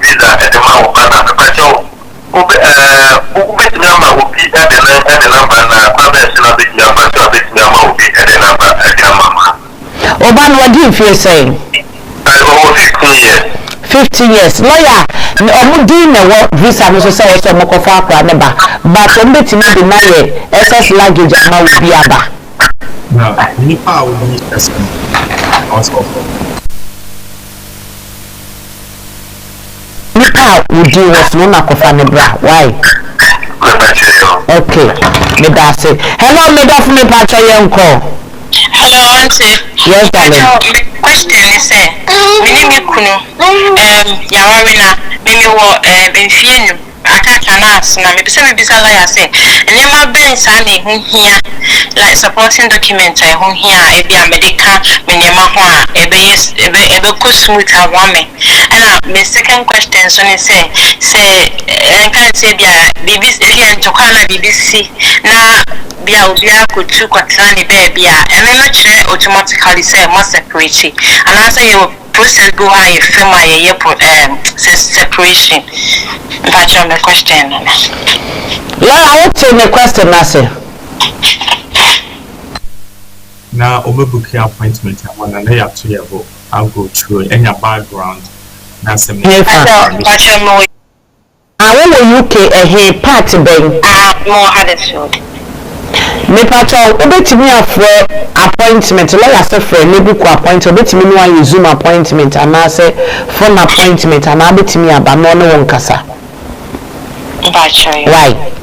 visa at the mouth and the patrol who bet number will be at the number and probation of the number to a bit number will be at the number at the mama. Oban, what do you feel saying? Over 15 years. 15 years. Lawyer, Omudi na visa no so say so mokofa akra ne ba. But ombetimi de na ye excess luggage ama wo bi aba. No, nipa will be escort. Nipa would do was no na kofa ne bra. Why? Okay. Me da say. Hello, me da me pa cha ye nko. Hello, auntie. Yes, darling. My question is, my name is Kuno. Yawarina, maybe what Benfienu. Atakas, na maybe some bizarre lawyer say, and then my Ben Sani, whom here, like supporting documents, whom here, a be a medical, Minimahua, a be smooth a woman. And my second question, so they say, I can't say, BBC, and Tokana BBC, now. Bia could two quatrani baby, and I'm not sure automatically say more separate. And I say you process go high film my separation. That's on the question. I would take the question, Master. Now, over booking appointment, I want to lay up to your book. I'll go through any background. That's a I want UK a hair party bang. More Huddersfield. Me patrol obetimi afre appointment lawyer say for maybe ko appointment obetimi no an Zoom appointment and I say phone appointment and abetimi aba no no won kasa. Why?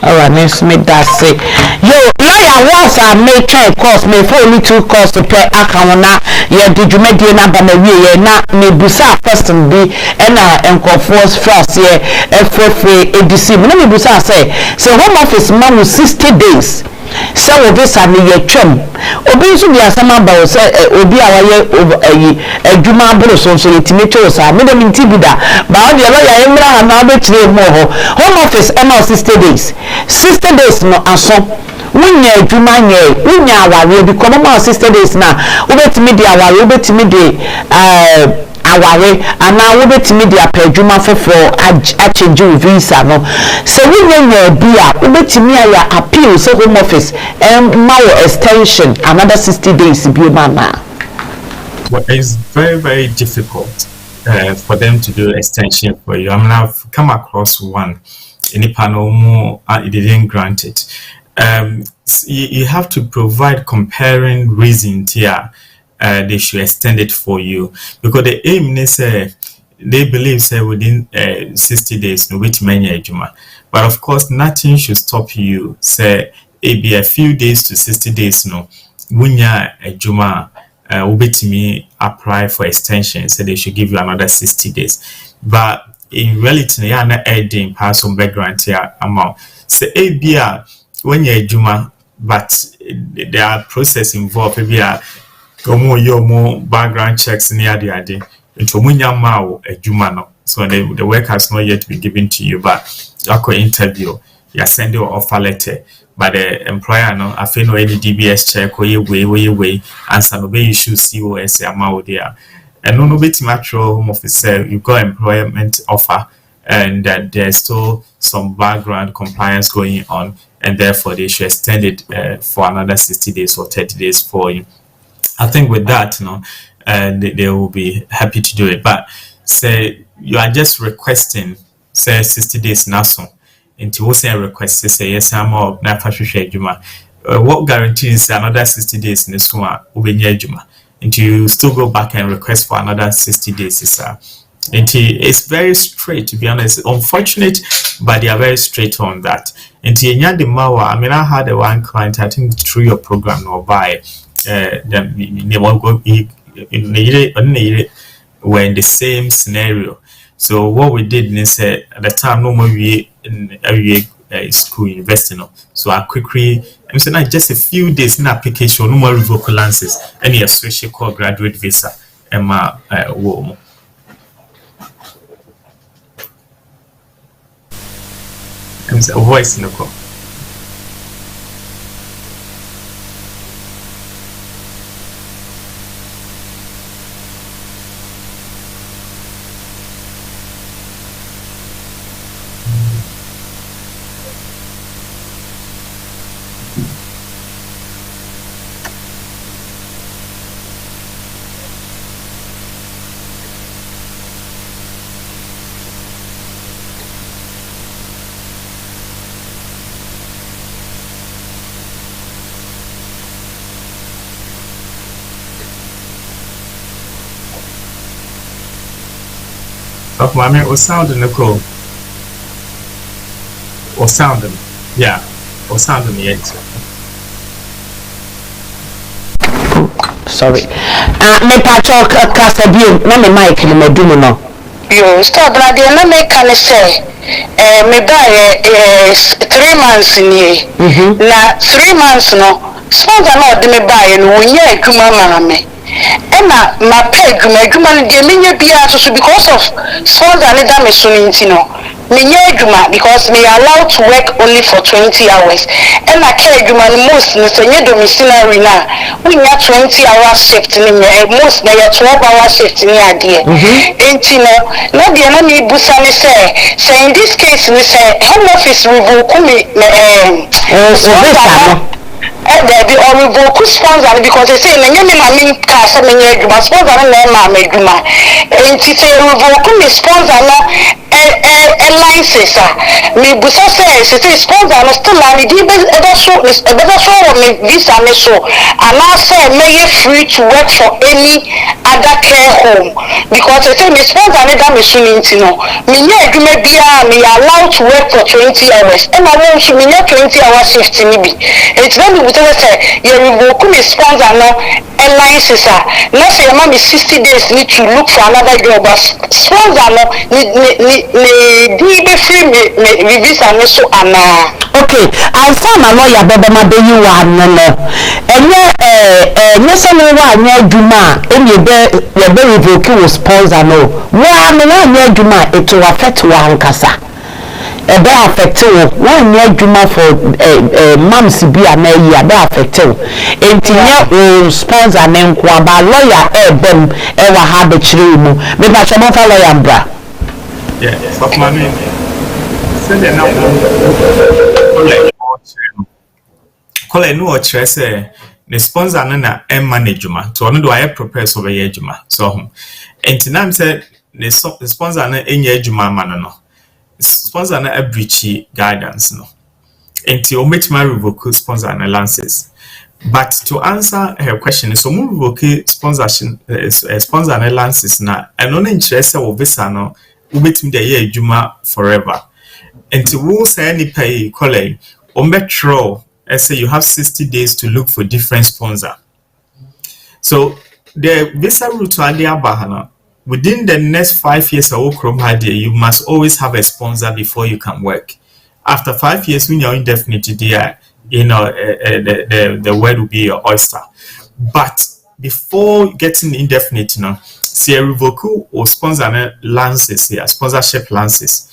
Alright, let's make that say. Yo, lawyer once I make a course, me for only 2 course to pay account na ye did you make the number na we na me busa first be and force first ye FFA ADC. Me busa say home office man 60 days. So this are me twem obi nso bi asama ba o say obi awaye adwuma abro so litimeto sa me dem ntibida ba o de lawyer emra ha na betire mo ho home office ema 60 days 60 days no aso wunya adwuma nye wunya aware bi komo ma 60 days na obetimi de aware obetimi de aware ana wo betimi de apadwuma fofo a change visa no so wunya bia wo betimi aya appeal so home office mawo extension another 60 days bi na. Well, it's very, very difficult for them to do extension for you. I mean, I've come across one in the panel more, it didn't grant it. You have to provide comparing reasons here. They should extend it for you because the aim is they believe say within 60 days no wait many juma, but of course nothing should stop you say it be a few days to 60 days no wunya juma me apply for extension so they should give you another 60 days, but in reality you are not adding pass on background here amount say ABR when you're juma, but there are process involved maybe more background checks near the idea into munya mao a jumano. So the work has not yet been given to you, but you interview, you send your offer letter, but the employer no I feel no any DBS check or you way answer no be you should COS amount there. And no bit natural home office you got employment offer and that there's still some background compliance going on and therefore they should extend it for another 60 days or 30 days for you. I think with that, they will be happy to do it. But say you are just requesting, say 60 days now so. Into what say request say yes, I'm up na fashion juma. What guarantees another 60 days in this one will be near juma? Until you still go back and request for another 60 days, it's very straight, to be honest. Unfortunate, but they are very straight on that. Until the mawa, I mean, I had one client, I think through your program or by. were in the same scenario. So what we did is at the time no more we in every school university no. So I quickly I'm saying just a few days in application no more revocable lances any associate called graduate visa and my warm. I'm saying a voice in the call. Of mommy or sound in the call. Or sound them. Yeah. Or sound them yet. Sorry. Me pacho kasa bio na me mic ni modumo no. Yo, stop la de na me kan say me buy 3 months ni. Na 3 months no. Sponsor no de me buy no wonya adwuma ma me. Emma my pay adwuma no de menye bia so because of sponsor ne da me so nti no. Menye adwuma because me allowed to work only for 20 hours. Emma care adwuma no most no say nye domiciliary na wonya 20 hours shift ni most na ya 12 hours shift ni ade. Enti no de na me busa ne say in this case we say home office revoke me the revoke sponsor because they say na nyame ma me ka say me adwuma sponsor na ma me adwuma enti say revoke me sponsor na license me busa say sponsor no still na di be so me visa me so and I say me free to work for any other care home because they say me sponsor na da me so nti no me nya adwuma bia me allowed to work for 20 hours and I want to me nya 20 hours shift ni bi it's when we say you revoke me sponsor no license na say ma me 60 days need to look for another job but sponsor no ni di be free me visa me so ana. Okay, I found a lawyer bebe ma be you one no. Enye se me wa anya adwuma eni be revoke wo sponsor no. Wa me na anya adwuma it will affect wa hankasa. Ebe affect wo anya adwuma for months bi ana yi ebe affect wo. Enti nya sponsor ne nkwa ba lawyer bem e wa ha be kire mu. Me ba cho mo fa lawyer mbra. Yeah, fuck my name. Send it now. Call no or say the sponsor na management. So no do I prepare so be ejuma. So and time said the sponsor na enye ejuma man no. Sponsor na breachy guidance no. Until make my revoke sponsor na lances. But to answer her question, so move revoke sponsorship sponsor na lances na and no interest of visa no. Ubetimi de ye adwuma forever. Enti wo say any pay colleague metro say you have 60 days to look for different sponsor. So the visa route to Bahana within the next 5 years you must always have a sponsor before you can work. After 5 years when you're indefinite there, you know the word will be your oyster. But before getting indefinite see a revoke or sponsor lances here, sponsorship lances.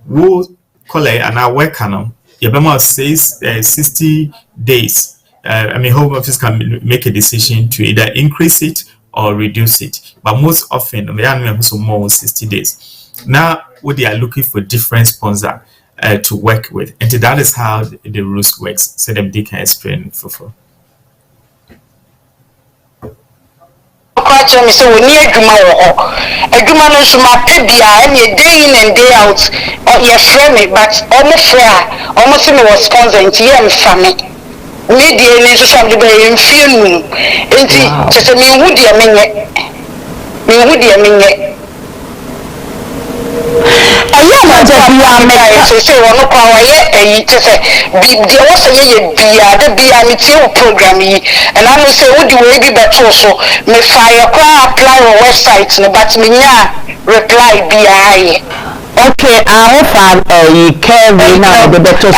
We'll call it and our work on Yabama says 60 days. Home office can make a decision to either increase it or reduce it. But most often, we are more 60 days. Now, what they are looking for different sponsor to work with. And that is how the rules works. So them they can explain for. Me say we need adwuma wo ho adwuma no so ma pay bia any day in and day out or your friend me but almost say me was sponsor nti ye mfa me dey ni so some dey be mfie nu nti che me hu dey menye ɛyɛ ma gye bia me sɛ wɔno kwa wɔyɛ ayi kyɛ sɛ deɛ wɔ sɛ yɛyɛ bia da bia metie wo program yi ɛna no sɛ wode wei bi bɛtoo so mefa yɛ koraa apply wɔ website no but menya reply biaa yɛ. Okay, I offer carry now the better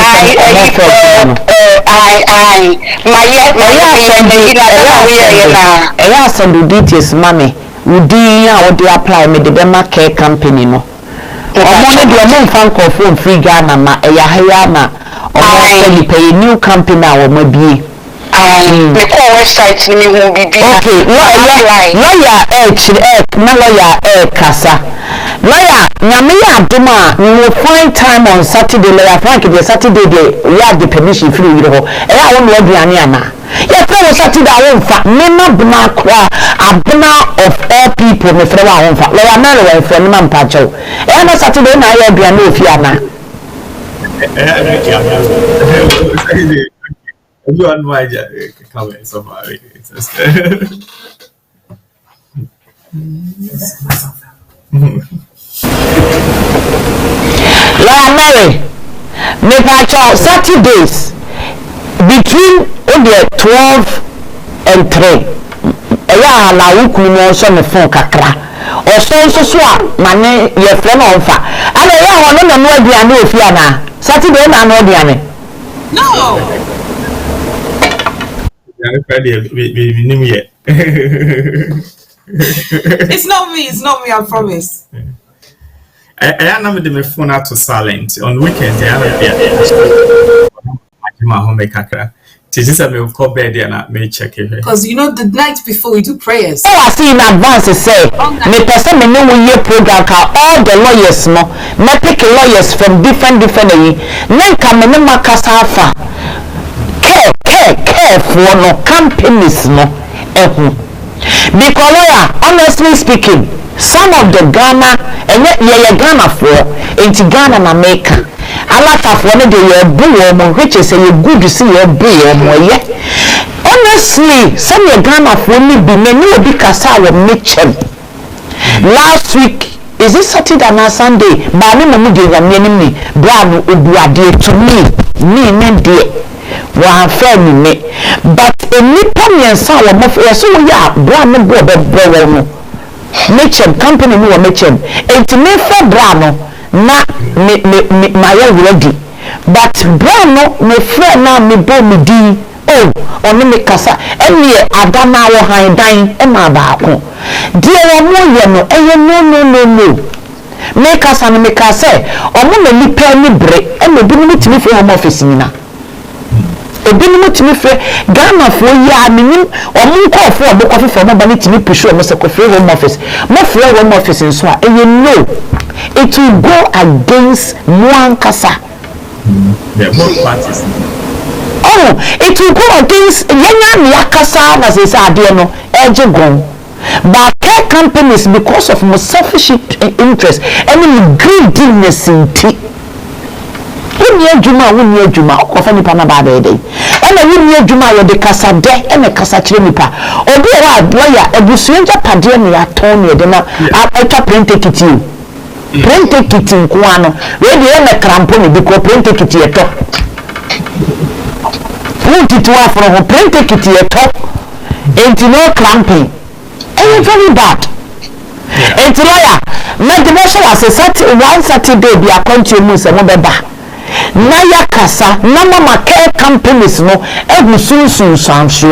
I send you details, mommy. We did apply me the Bema Care Company. No, I'm one phone call phone free Ghana, Ayahayana, or you pay a new company or maybe. The core website will be okay. Lawyer Kasa. Lawyer, Namia Duma, we will find time on Saturday. Lawyer Frank, the Saturday we have the permission free. And I won't be Aniana. Yes, Saturday I won't fact. Nena Buna Kwa, Abuna of all people, me friend I won't fact. Lawyer Mary, friend Man Pacho. And Saturday I will be a new Fiana. Everyone might comment somebody. Lawyer Mary, me Pacho Saturdays between 12 and 3. Eya la wuku no so me phone kakra. Oso so a mane ye friend on fa. Ala ya ho no no aduane ofiana. Saturday na no aduane. No. It's not me, I promise. I am the phone out to silent on weekends. My home will call bed and may check it. Because you know the night before we do prayers. Oh, I see in advance say me person me know we program ka all the lawyers no me pick lawyers from different then come me makasa fa care for no companies no because lawyer honestly speaking some of the Ghana and yet Ghana for into Ghana na America alata for no dey your boo which is a good to see your boo honestly some of Ghana for me be many obi kasa we mention last week is it Saturday and Sunday ba me mo dey yam ni bra no obuade to me dey wa friend me but enipa miensa wo mo so ya bra no bo be no Mitchem company no Mitchem enti me for bra no na me my ready but bra no me friend na me bo me di oh oni me kasa eni adama wo han dan e ma ba ko die wo mo ye no no me kasa no me kasa omo na nipa ni bre e me bi no timi fi home office ni na ebinum timi fre Ghana fo ya minim omun ko fo obo ko fe mo ba ni timi push o mo se ko fre home office mo fre home office nso a you know it will go against one kasa both parties it will go against yenya me akasa na se ade no eje gon but care companies because of my selfish interest and greediness inti wunni adwuma okofa nipa na ba be dey ena wunni adwuma ye de kasa de ena kasa kire nipa obi wa lawyer ebusuenja pade ne ya ton ne de na atwa print ticket nko ano we de ena krampo ne bi ko print ticket ye to print to afro ho print ticket ye to enti no cramping very bad enti lawyer na de so was one Saturday bi akonti mu se mo be ba na ya kasa na mama care companies no ebusunsun sanso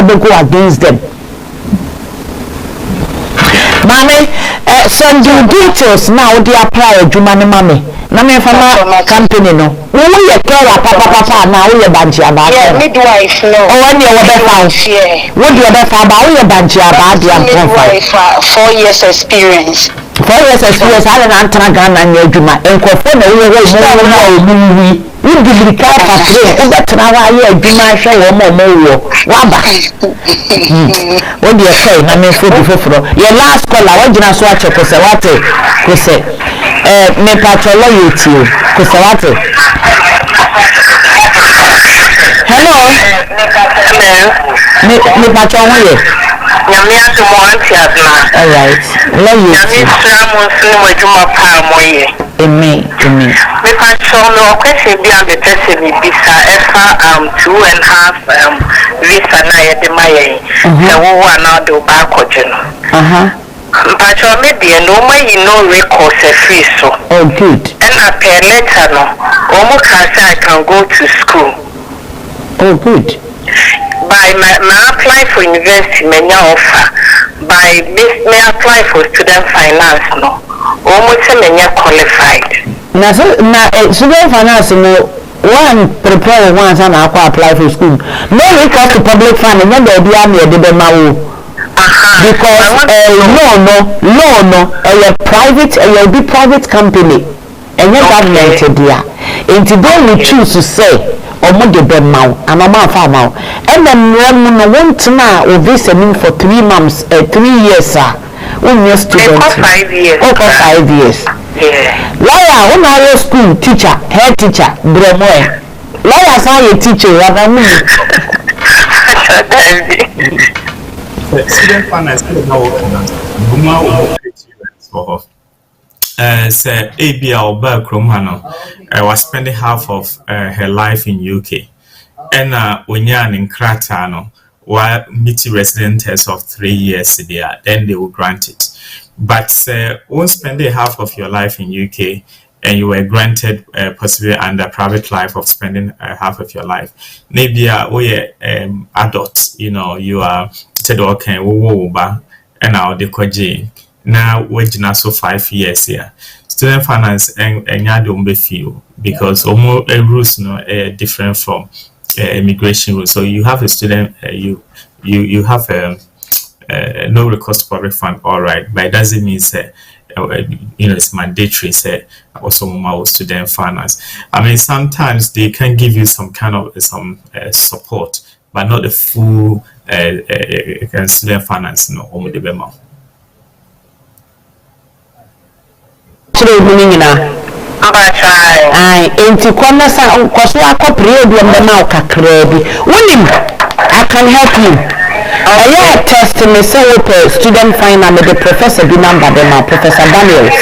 be go against them mame send you details now they apply adwuma ne mame na me fama company no wo ye care papa na wo ye banji aba midwife no when you be found what do you be found ba wo ye banji aba dia midwife 4 years experience 4 years experience ala na antana Ghana nya adwuma enkofo na wo mu Udibrika patre ubetra wa ye adwuma hwe wo waba wo de say na me foforo your last call I want so ache ko se wate ko se me patrolo yeti ko se wate hello me patro wo ye Nyamia to Moantiasna. All right. Love you. Nyamia Sramun Juma Palmoye. Amen. Me patrol no question be on the person bisa efa 2.5 visa na yede maye. So wo wa na do ba kojuno. Patrol me be no may no recourse free so. Oh good. And I pay later no. Omo can say I can go to school. Oh good. By my apply for university many offer. By this may apply for student finance no. Almost many qualified. Na student finance no one prepare once and apply for school. No recourse to public fund and then there be a mawu. Because no a private will be private company and your government there. And today we choose to say omo de be maw and omo afa maw. And then no want na o visa for 3 months 3 years when you student. 5 years. Okay, 5 years. Yeah. Lawyer, when I was school teacher, head teacher, bromoy. Lawyer say a teacher, Student finance is now say ABA or Berkromano was spending half of her life in UK. And when you're in Kratano, while meeting residents of 3 years there, then they will grant it. But won't spend half of your life in UK and you were granted possibly under private life of spending half of your life. Maybe we adults, you are said okay, and now the kwaji. Now we're so 5 years here. Student finance and you don't be feel because almost rules different from immigration rules. So you have a student you have no recourse to public fund, all right, but it doesn't mean it's mandatory also more student finance. I mean sometimes they can give you some kind of support, but not the full student finance only the bema. Enti kwama sa kwaso akopre obi mbema okakrebi wonim I can help you. I have test me say student finance the professor be number them Professor Daniels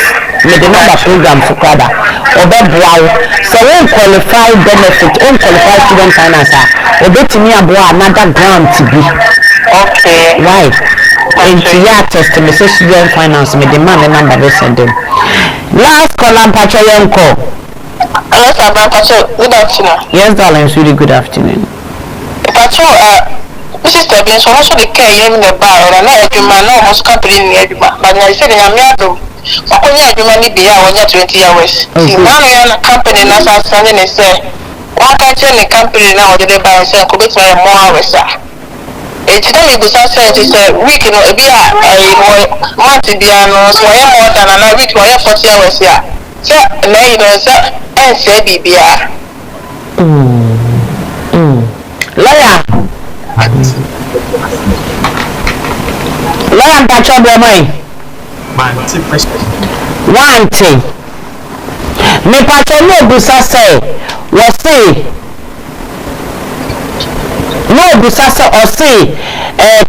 me the number program for kwada obebwa so we qualify benefit qualify student finance obetimi aboa another grant be okay why enti ya test me say student finance me the man the number they send them last call am pacho yenko. Yes, good afternoon. Yes, darling, it's really good afternoon. Pacho, this is the so also the care in the bar, and I man almost company in the but I said I'm not. Only money be here 20 hours. Now we are a company now standing and say, one country in the company now the bar and say, could be more hours. It's not because I said it's a week, be a month, be more than another week, 40 hours here. So, now and say BBR. Lawyer, catch up your mind. One thing. Me patcho no busa say, was say. No busa say or say,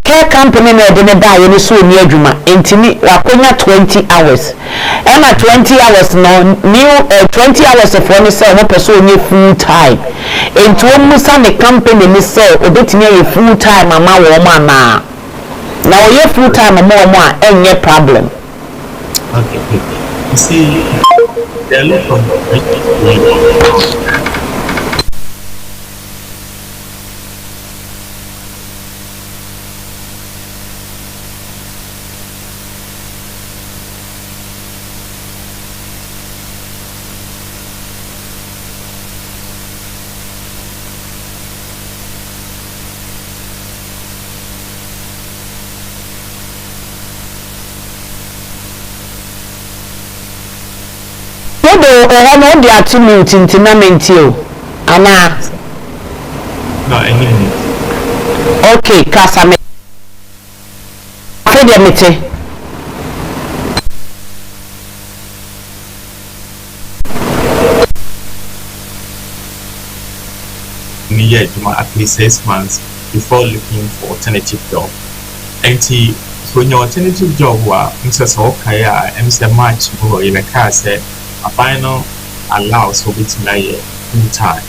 care company na de ne buy any so near Juma. Intimi wakonya 20 hours. And at 20 hours no new 20 hours of one say one person need full time. Into musa the company ni say obetimi a full time ama wo ma na. Now you full time more any problem. Okay. You see, there are a lot of no they are too mute in Tinamenti. Anna. No, any. Okay, Kasame. Fediamete. At least 6 months before looking for alternative job. And when your alternative job was okay, and March or in a car said a final allows for which full time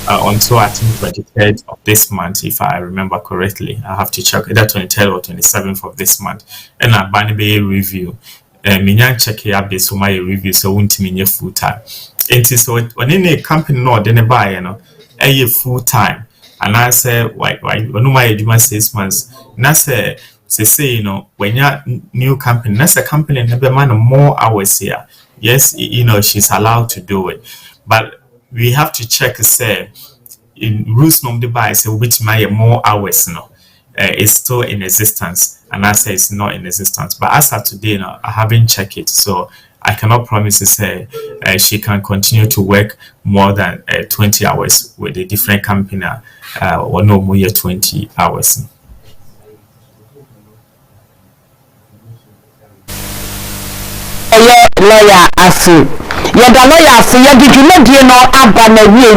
until I think 23rd of this month, if I remember correctly. I have to check either 23rd or 27th of this month. And I ban be a review. Minyan check here updates for my review, so won't mean full time. And so when in a company no then buy a full time. And I say why no my 6 months. And I say when you're new company, that's a company and have man more hours here. Yes, she's allowed to do it. But we have to check say in rules number by say which my more hours is still in existence. And I say it's not in existence. But as of today, I haven't checked it. So I cannot promise to say she can continue to work more than 20 hours with a different company or no more 20 hours. Lawyer asu yada lawyer asu yadi dwumadie no aba na wie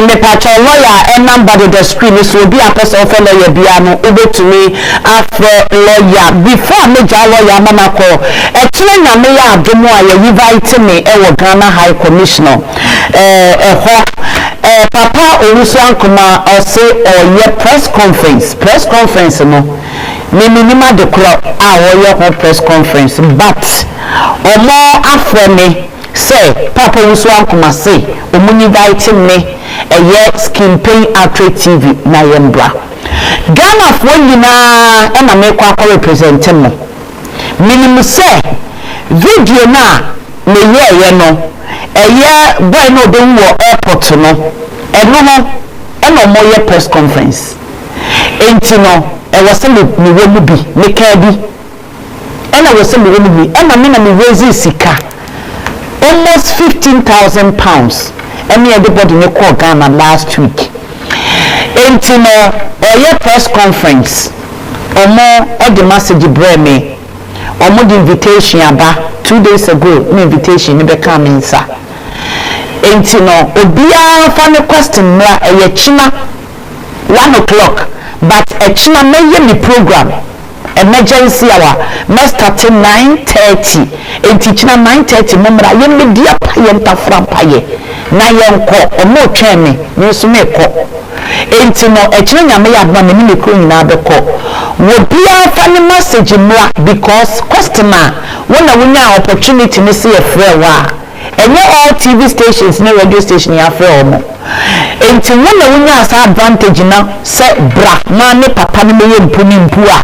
me patcho lawyer number the screen so bi apeso fe lawyer bia no obetumi afre lawyer before major lawyer mama ko ekire nyame ya adomo a ye invite me e Ghana High Commissioner papa Owusu Ankoma ose oye press conference no minima de kro oye press conference but omo afre me say papa Owusu Ankoma say omuni invite me skin pain outre TV na yembra Ghana for nyina e na me kwa represent mo minimum say video na me ye no boy no dey wo airport no eno no e no mo press conference enti no e was me wo bi me ka bi e na was me wo bi e na me na me raise sika almost 15,000 pounds and everybody me call Ghana last week enti no press conference omo the message bring me omo the invitation aba 2 days ago me invitation me be come inside enti no obia fa me question na china 1 o'clock but china me program emergency hour must start 9:30 enti china 9:30 momra ye me dia pa ye ntafra pa ye na ye nko omo twen me so me ko enti no china nyame ya adma me ni ko nyina be ko wo bia fa ni message mra because customer wona wonya opportunity ni see a free wa enye all TV stations ni radio station ya free omo enti wona wonya asa advantage na se bra ma ne papa ni me ye mpu a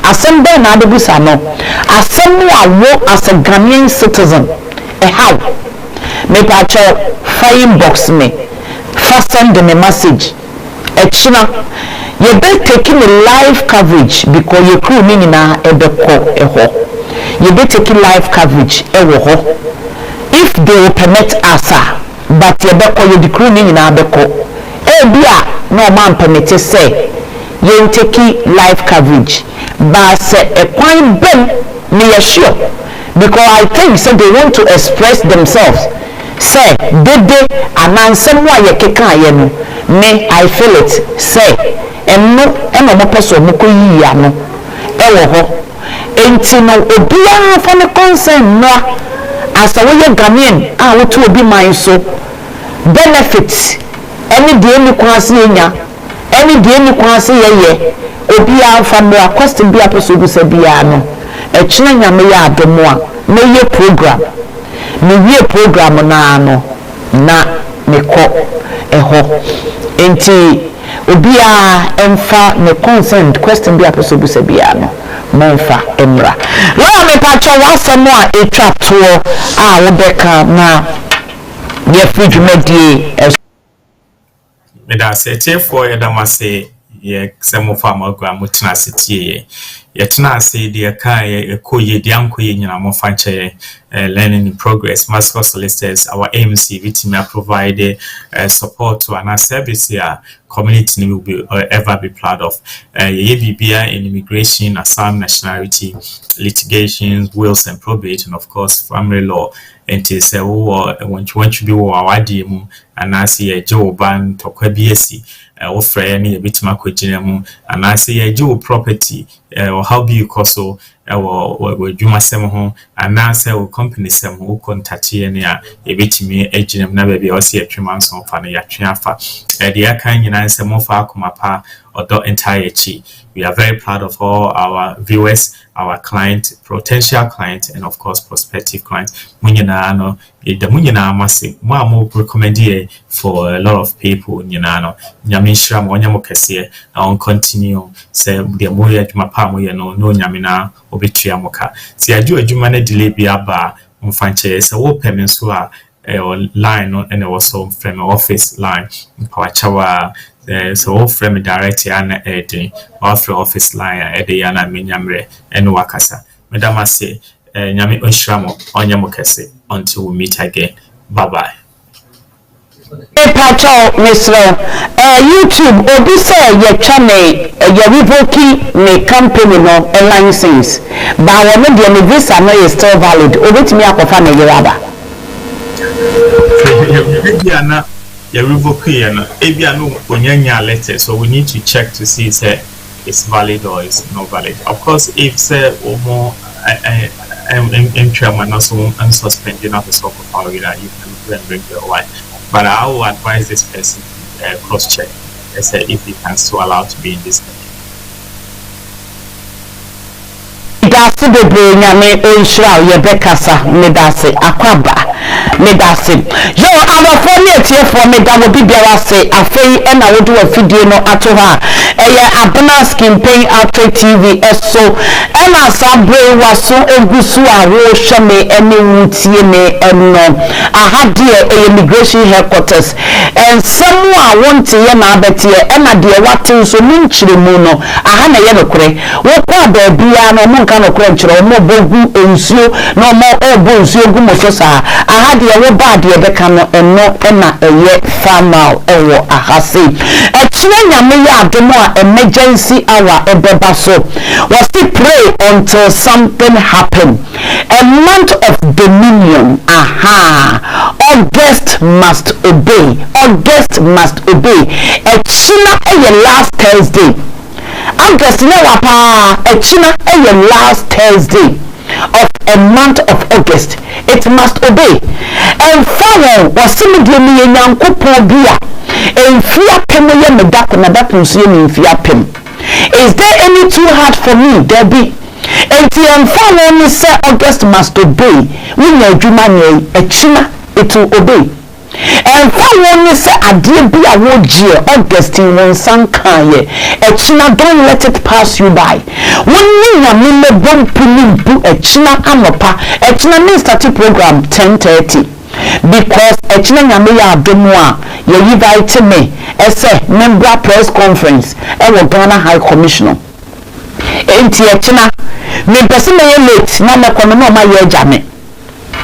asem be na adebusa no asem wo as a Ghanaian citizen how me patcho fire box me first send me message china you be taking a live coverage because you crew me na ebeko you be taking live coverage ho if they will permit us but you beko you the crew me na beko bia no man permit say you take live coverage but say a point ben me sure because I think so they want to express themselves say dede anansem wa ye keka ye no me I feel it say eno mo person mo ko yiya no wo ho enti no obia fa ne concern no asa wo ye Ghanaian a wo to obi man so benefits any de ni kwase nya any de ni kwase ye obia fa mo cost bia person bi se bia no china nyame ya adomo a me ye program me wie program na no na me ko ho enti obia emfa me consent question bia person bi se bia no monfa emra la me pacho wasemo a etwa to a wo beka na ye fridumedie me da say for ye da mase ye semo farmer go amutna setie ye tena ase de ka ye ko ye de anko ye nyina mo fa nche learning in progress, master solicitors, our AMC, which may provide support to our service here. Community will be ever be proud of. BBI in immigration, asylum, nationality, litigations, wills and probate, and of course family law. And to say, when you be our demo, and I see a Joe ban to BSc, or friend, a bit macro and I see a Joe property, or how be you coso, or do my sem home, and now say, company some who contact a bit me, a gym, never be or see a 3 months on Fanny Yatriafa. The Akan United Semofa Kumapa or dot entire chi. We are very proud of all our viewers, our client, potential client, and of course prospective clients. Munyana the Munyana massive more recommended for a lot of people in Yanano. Yamishra Monyamokase on continue say the Moya Mapamu no Yamina Obitriamoka. See I do a Jumane delay biaba on Fanches, a war payments who are line and also from office line Pawachawa. So from directly and editing or office line at the Yana Minyamre and Wakasa. Madam say Yami Unshramo on Yamokase until we meet again. Bye bye. Pacho Mr. YouTube obi say your channel your Revocation me company no license but when the visa no is still valid obetimi akofa na yeraba your Revocation Ebiano letter, so we need to check to see if it's valid or it's not valid. Of course, if say or more chairman also unsuspended not the scope of power, you can bring your wife. But I will advise this person cross check if he can still allow to be in this country. That's the brain me ensure your bekasa medase akwaba medase yo our phone here for me that will be biara say afei and I will do a video no ato ha abuna skin pain after TV so and asabre waso egusu a wo hwe me ene wutie me eno aha de immigration headquarters and someone want to ye na abete and de watu so munchire mu no aha na ye nokore wo kwa ba bia no mun no kwenchiro mo bogu ensuo no mo obo ensuo gu mo so sa aha de wo ba de be ka no eno na eye formal ewo ahase echire nyame ya ademo a emergency hour ebeba so was to pray until something happen a month of dominion August must obey echina eye last Thursday August never pa echina last Thursday of a month of August it must obey and follow was simple me nyankopon bia enfia pem ye medako na that nso ye enfia pem is there any too hard for me there be and follow me say August must obey when your adwuma ne echina it will obey and follow me say adie bi a wo gie August in won sankaye echina don't let it pass you by when you na me le bom pulu echina anopa echina me start program 10:30 because echina nyame ya adomu a ye invite me ese member press conference e wo Ghana High Commissioner enti echina me person me late na me kono no ma ye jame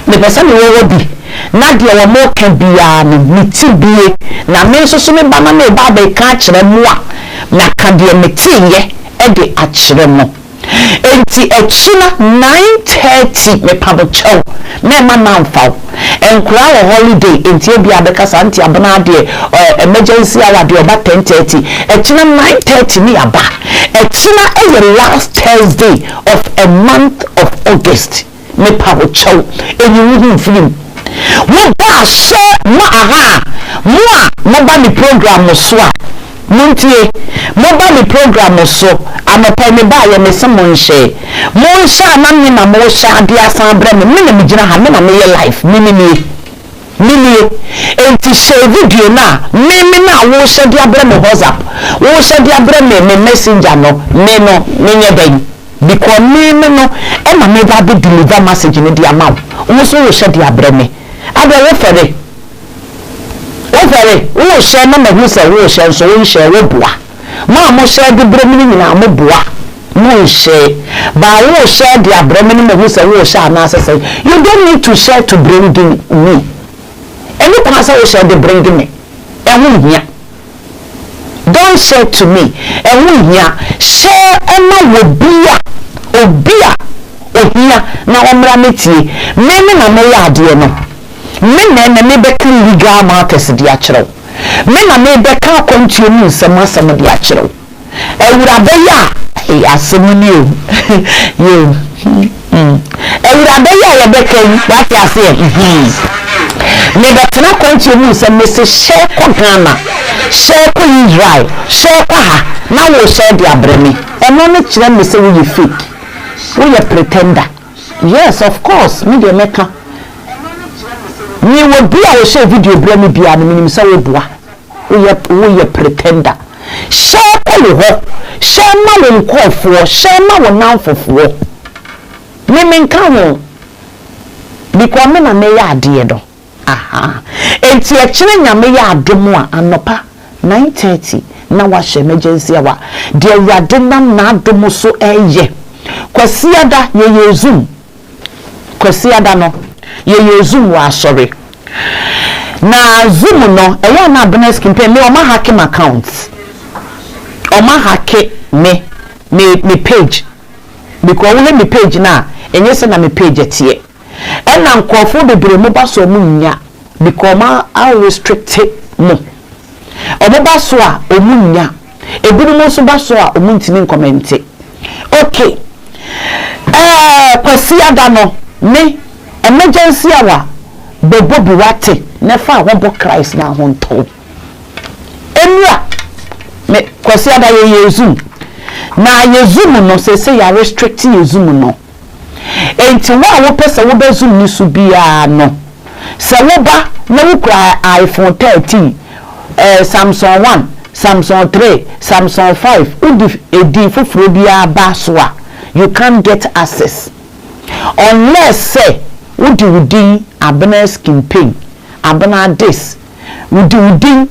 me person me wo bi na de wo mo kan bia no mitibie na me so me ba na me ba be ka kire mu a na ka de metiye e de a kire mo enti echina 9:30 me pabo chow me ma manfa enkura wo holiday enti e bia be kasa anti abana de emergency hour de oba 10:30 echina 9:30 ni aba echina is the last Thursday of a month of August me pabo chow and you wouldn't film wo ba share ma aha mo ba mi program so a muntie mo ba mi program so amapa me ba ye me se mo share na me na mo share de asan bra me na me gina ha me na me ye life mini enti share video na me na wo share de abra me WhatsApp wo share de abra me messenger no me nye ben because me no e ma me ba be deliver message ni de amount wo so wo share de abra me ada wo fere wo share na me hu se wo share so wo share wo boa ma mo share de bra mi ni na mo boa mo share, but I will share the abdomen who say we share and say you don't need to share to bring me. Any person will share they bring me. And we here. Don't share to me. And we here share and I will be ohia na omra metie me na me ya ade no me me beka legal matters di akyerew me na me beka continue nsem di akyerew ewurabe ya asem ni o yo ewurabe ya beka what you say me beka continue nsem me se share ko Ghana share ko Israel share ko ha na wo share di abremi eno ne kire me se we fake we a pretender. Yes, of course. Me de meka. Me will be our share video bremi bia no minim say we boa. We a pretender. Share all ho. Share ma wo nkofo, share ma wo nanfofo. Me menka ho. Because me na me ya ade do. Aha. Enti e kire nya me ya adomo a anopa 9:30 na wa share emergency awa. De awurade na adomo so eye. Kwasiada ye zoom kwasiada no ye zoom wa sorry na zoom no eya na business campaign me o ma hack my account o ma hack me page because we me page na enye se na me page etie e na nkofo bebre mo ba so mu nya because ma I restrict mo o mo ba so a o mu nya ebunu mo so ba so a o mu ntini comment okay kwasiada no me emergency awa bobo biwate nefa wobo Christ na honto enua me kwasiada ye zoom na ye zoom no se ya restrict ye zoom no enti wa wo pese wo be zoom ni su bia no se wo ba na wo kra iPhone 13 Samsung 1 Samsung 3 Samsung 5 udi edi foforo bia ba so a you can't get access unless say wudi abena campaign abena this wudi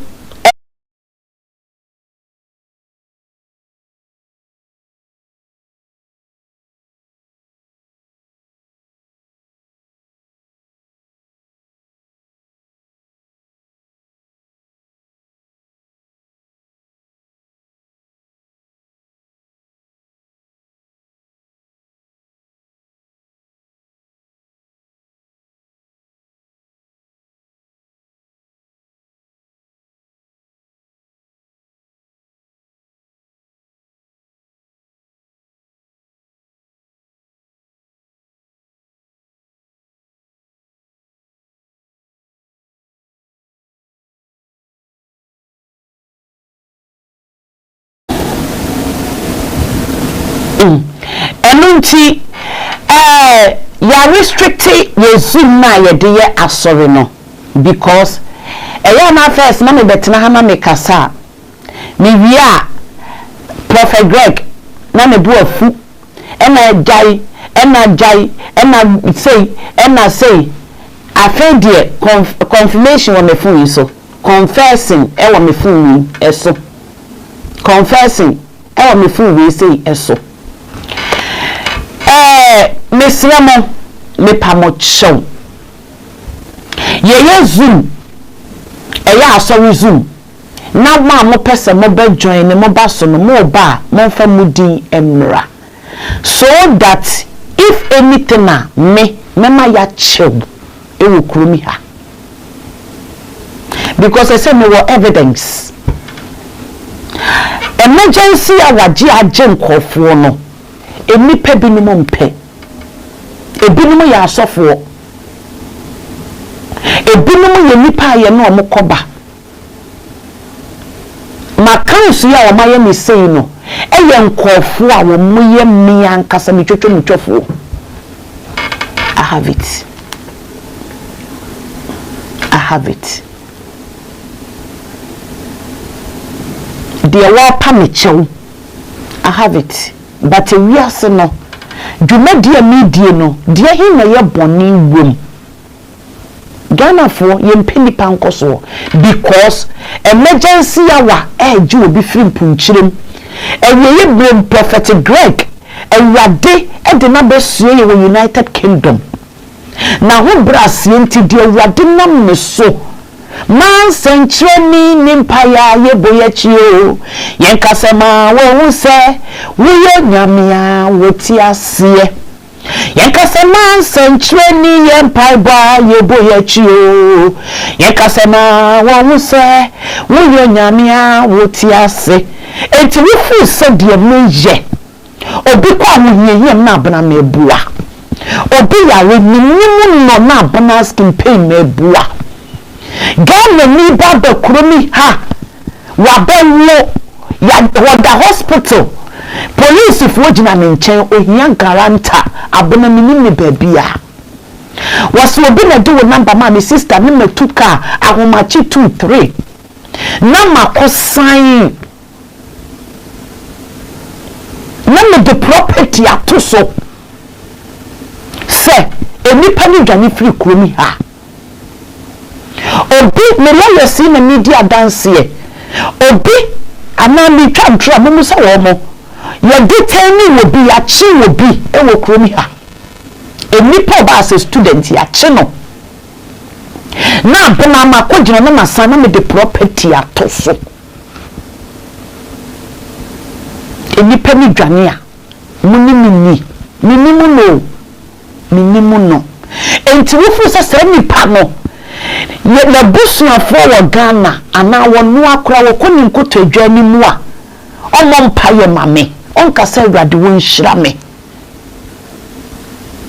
enunti ya restrict ye zoom na ye de ye asori no because eya na first na me betena ha ma me kasa me wia Prophet Greg na me bu afu ena jai ena say afa de confirmation on the phone so confessing e wa me phone eso confessing e wa me phone we say eso mesramo me pamocho ye zoom eya asori zoom na ma mo pese mo be join mo ba so no mo ba mo fa mudi emra so that if anything na me ma ya chill e wo kurumi ha because I say no evidence emergency awaji ajen kofo no enipa binom mpe ebinom ya asofo ebinom ye nipa ye no omokoba makansu ya omaye ni sei no eye nkofo a wo moye mi ankasa metwetwe mutwofo I have it the wa pamechew I have it but we are so no dwumadie medie no de hin na ye boni wom Ghana for ye mpeni pankoso because emergency hour eji obi free punchirem eweye blame Prophet Greg awurade de na besue ye wo United Kingdom na ho brasie nti de awurade nam ne so man sentreni nimpaya ye boyachio yen kasema wo se wo ye nyamia wo ti ase yen kasema sentreni yen paiba ye boyachio yen kasema wo se wo ye nyamia wo ti ase enti wo fu se de no ye obi kwa mo yeye na abana mebua obi yawe ninimu no na abana skin pain mebua Ghana ni baba kromi ha wabawo ya wada hospital police fo gina me nchen ohia garanta abona minimi babia waso obi na do number ma me sister me matuka ahomachi 23 na makosan na me the property atoso se enipa ni dwane free kromi ha obi me lawyer see na media dance here obi ana mi twa mumu sa wo mo ye detaining obi ya chi obi e wo kromi ha enipa ba as a student ya chi no na abona ma kwogina na masana me the property atoso enipa ni dwane a muni minimu no enti wo fu sa nipa no ye na busuafo wo Ghana ana wonu akora wo koni nkoto adwani mu a omompa ye mame onka se awrade won hira me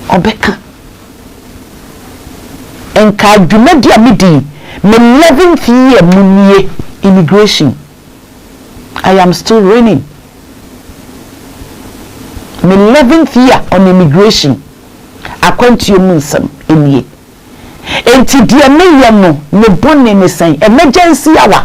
obeka enka adwumadi amidi me 11th year munie immigration I am still reigning me 11th year on immigration according to munsam enie enti dia meye no ne bone ne san emergency hour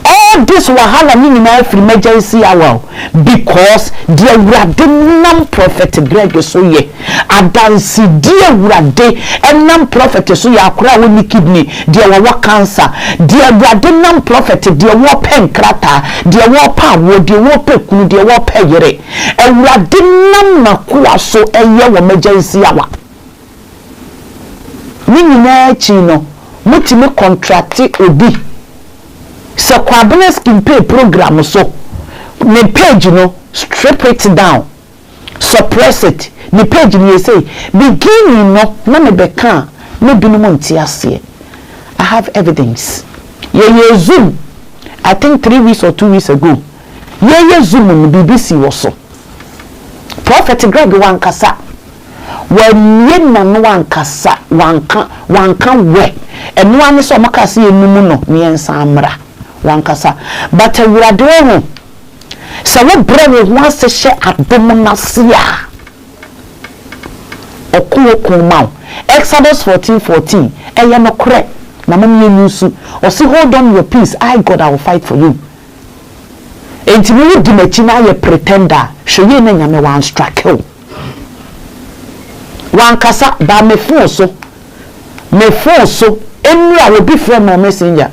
all this wahala ni na free emergency hour because dia wurade nam prophet Greg so ye adansi dia wurade enam prophet so ye akora woni kidney dia wo cancer dia wurade nam prophet dia wo penkrata dia wo pa wo dia wo pekunu dia wo peyere wurade nam na kwa so eye wo emergency hour nini na chi no mutime contract obi se kwabena skin pay program so ne page no strip it down suppress it the page you say beginning no na me beka no binom ntiase I have evidence ye zoom I think 3 weeks or 2 weeks ago ye zoom no BBC was so prophet Greg wankasa when ye na no wankasa wanka we eno ane so makase enum no ne ensa amra wankasa but awurade ho se wo bre wo ase hye adom na se a okuoko maw Exodus 14:14 eye no kore na mam ye nusu o say hold on your peace I God I will fight for you enti me di machi na ye pretender hwe ye na nyame wan strike o wankasa ba me phone so enu a obi frame my messenger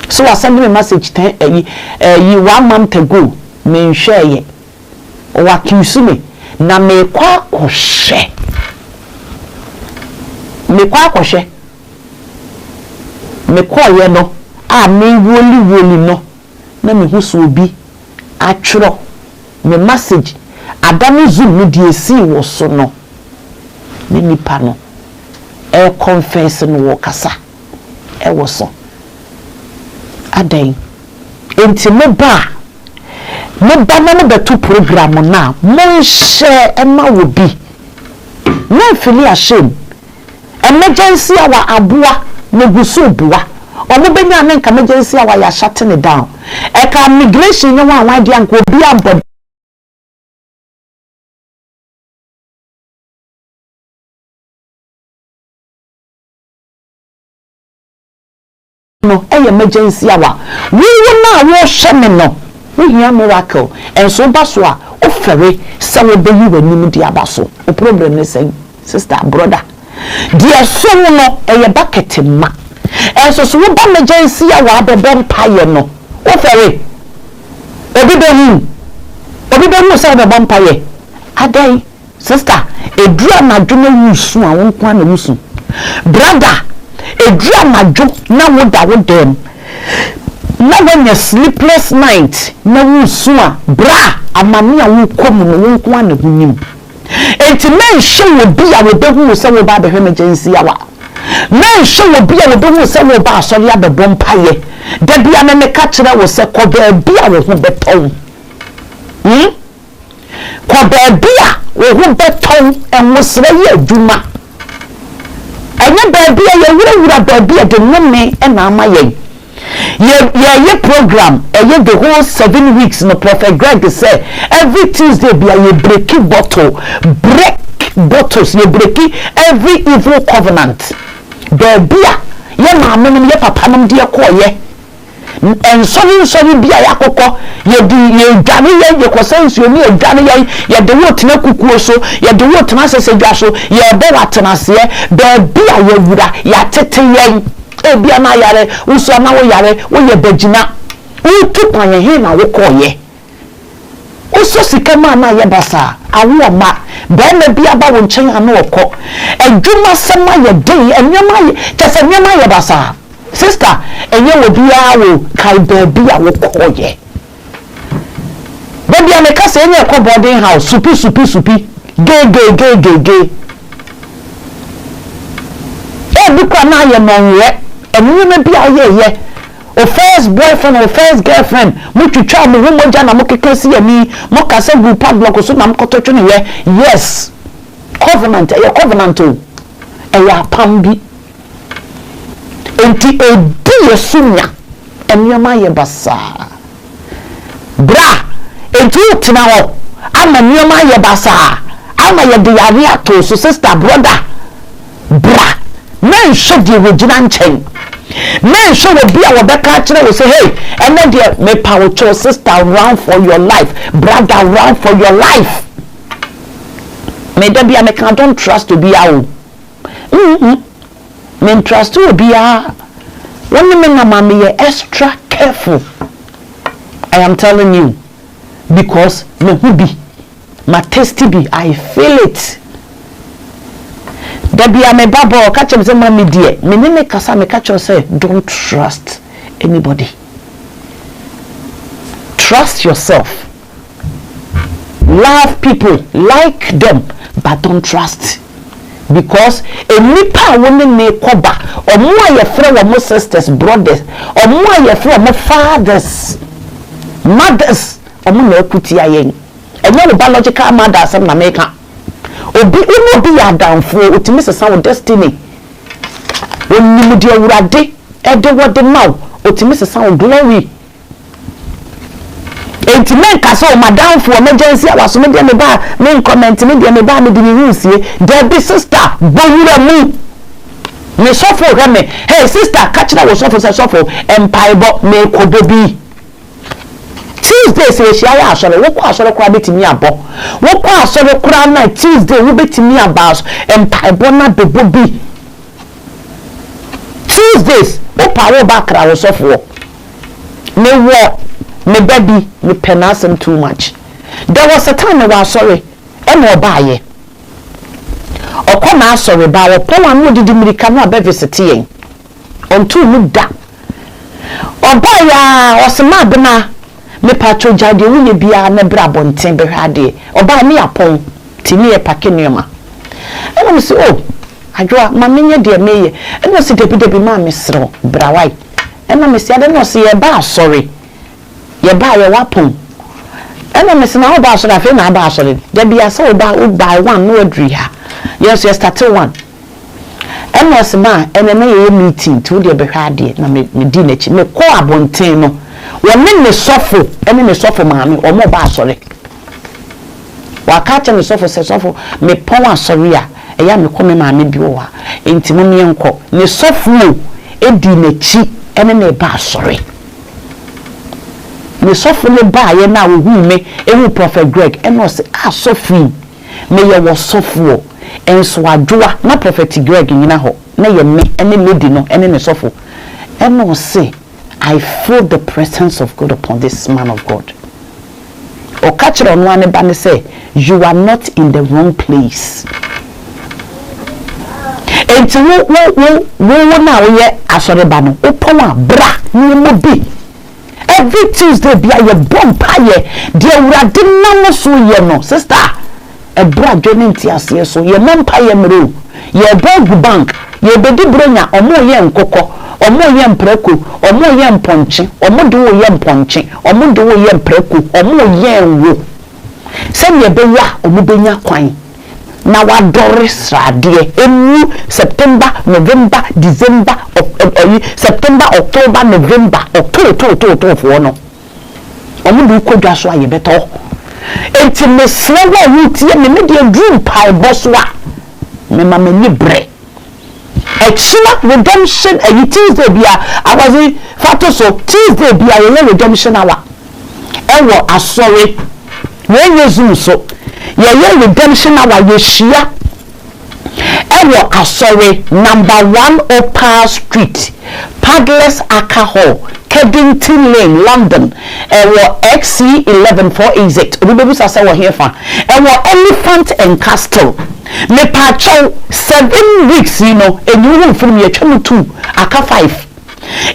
so I send me message 1 month ago me nhwe o accuse me na me kwa kohwe me kwa ye no a me woli no na me husu obi atwro me message adame zoom no die si wo so no ni nipa no e confess no wo kasa e wo so adan enti me ba na betu program na mo share e ma wo bi na feel ashamed emergency hour aboa na gusu boa omo benya na nka emergency hour ya shutting it down e ka migration no wan dia nka obi abod no emergency hour we na wo hye me no we hear miracle and so baso a ofere se wo be yi wanim dia baso o problem ne say sister brother dia so no bucket ma and so wo ba emergency hour abebe mpaye no ofere obi be hu say be mpaye adai sister edura anadwo na wusu a wonkwa na wusu brother edura anadwo na woda wodem na when sleepless night na wusu a bra amani a wokom no wonkwa na hunim enti men hwe obi a wobehu se wo ba be emergency awa men hwe obi a wobehu se wo ba asori abebo mpaye da bia na me ka kire wo se ko ba bia wo hu beton ko ba bia wo hu beton en wo sere ye adwuma anya ba bia ye wura ba bia de nome en amaye ye program the whole 7 weeks no Prophet Greg say every Tuesday be a breaking bottles ye breaking every evil covenant baby ye mama no ye papa no de koye en sorry bia yakoko ye dwane ye kosensu ni dwane ye de wot na kukuo so ye de wot na sesedwa so ye be watenase baby ye wura ya tete ye ebia na yare uso na wo yare wo ye bagina utu panye he na wo koye uso sikama na ye basa awo ma ba na bia ba wo nchen ana okọ adwuma sema ye dey enyama ye tese nyama ye basa sister enye wo bia wo kai ba bia wo koye bia me ka se enye ko boarding house supi ge bi kwa na ye monwe enwume bia ye o first boyfriend or first girlfriend mutwitwa mo homoja na mokekesi yami mokase group padlock so na mokototwe ne yes covenant o ya pambi enti edi yesunya enwuma ye basa bra enti utina ho ama enwuma ye basa ama ye de yare ato so sister brother bra men should be regional chain. Men should be our back we say, hey, and then dear may power your sister run for your life, brother run for your life. May there be a make I don't trust to be out. Men trust to be a when the men are me extra careful. I am telling you, because me who be my tasty be, I feel it. Debi ame babo catch me say mommy dear me ne kasa me catch say don't trust anybody. Trust yourself. Love people, like them, but don't trust. Because a nipa woman ne koba omo aye frɛ wo sisters, brothers, omo aye frɛ wo fathers, mothers, omo na akuti ayen. Enye no biological mother asem na meka. Obi be ya downfo otimi sesa wo destiny onimu de awurade ede wode maw otimi sesa wo glory enti men ka so madam for emergency awaso me de me ba me comment me de me ba me de me husie there be sister bowura mu me sofo heme hey sister catch that wo sofo empire me kodobi Tuesday say she aya asore wo kwa asore kwa betimi abo wo kwa asore kura na Tuesday wo betimi about empire na bebobi Tuesdays wo power back ra wo sofo me wo me baby me penasem too much. There was a time I was sorry and no baye okona asore ba wo po wan wo didi mirika no aba visit yen onto mu da obaya osema bena me patro jade wo ye bia na bra bonten be hwade oba me apon timi e pake nuoma ena me se oh adwa ma menye de meye ena se debi ma me sro brawai ena me se ade no se ye ba sorry ye ba ye wapon ena me se na ba sorry afi na ba sorry de bia se o ba one no adri ha yes you start one ena se ma ena na ye meeting to de be hwade na me di na chi me ko abonten no when me suffer ene me suffer maami o mo ba asore wa ka che me suffer se suffer me pon asore a eya me ko me maami bi o ha enti mo me enko ne suffer e di na chi ene me ba asore me suffer le ba ye na wo hu me ehu Prophet Greg ene o se asofin me ye wo suffer enso adwoa na Prophet Greg nyina ho na ye me ene lady no ene me suffer ene o se I feel the presence of God upon this man of God. or catch it on one and say you are not in the wrong place. And to wo na wo ye asore ba no opon bra ni mo bi every Tuesday bia ye bompa ye de awurade nam so ye no sister e bra dwene ntiase so ye mempa ye mro ye bank bank ye bedi bronya omo ye nkokọ omo ye mpreko omo ye mponche omo de wo ye mponche omo de wo ye mpreko omo ye wo se ye bewa omo benya kwan na wadore srade enu September November December September October November October for no omo du kodwa so aye beto enti mesre wa wutie me de dream pie boss wa me ma me ni bre extra redemption Tuesday bia I was fato so Tuesday bia ye redemption hour ewo asore we yezu so ye redemption hour ye shia ewo asore number 1 Opal Street Padless Alcohol Keddington Lane London ewo XC114AZ obibebu sasa wo here fa ewo Elephant and Castle me pacho 7 weeks you know enyu from ye twam 2 aka 5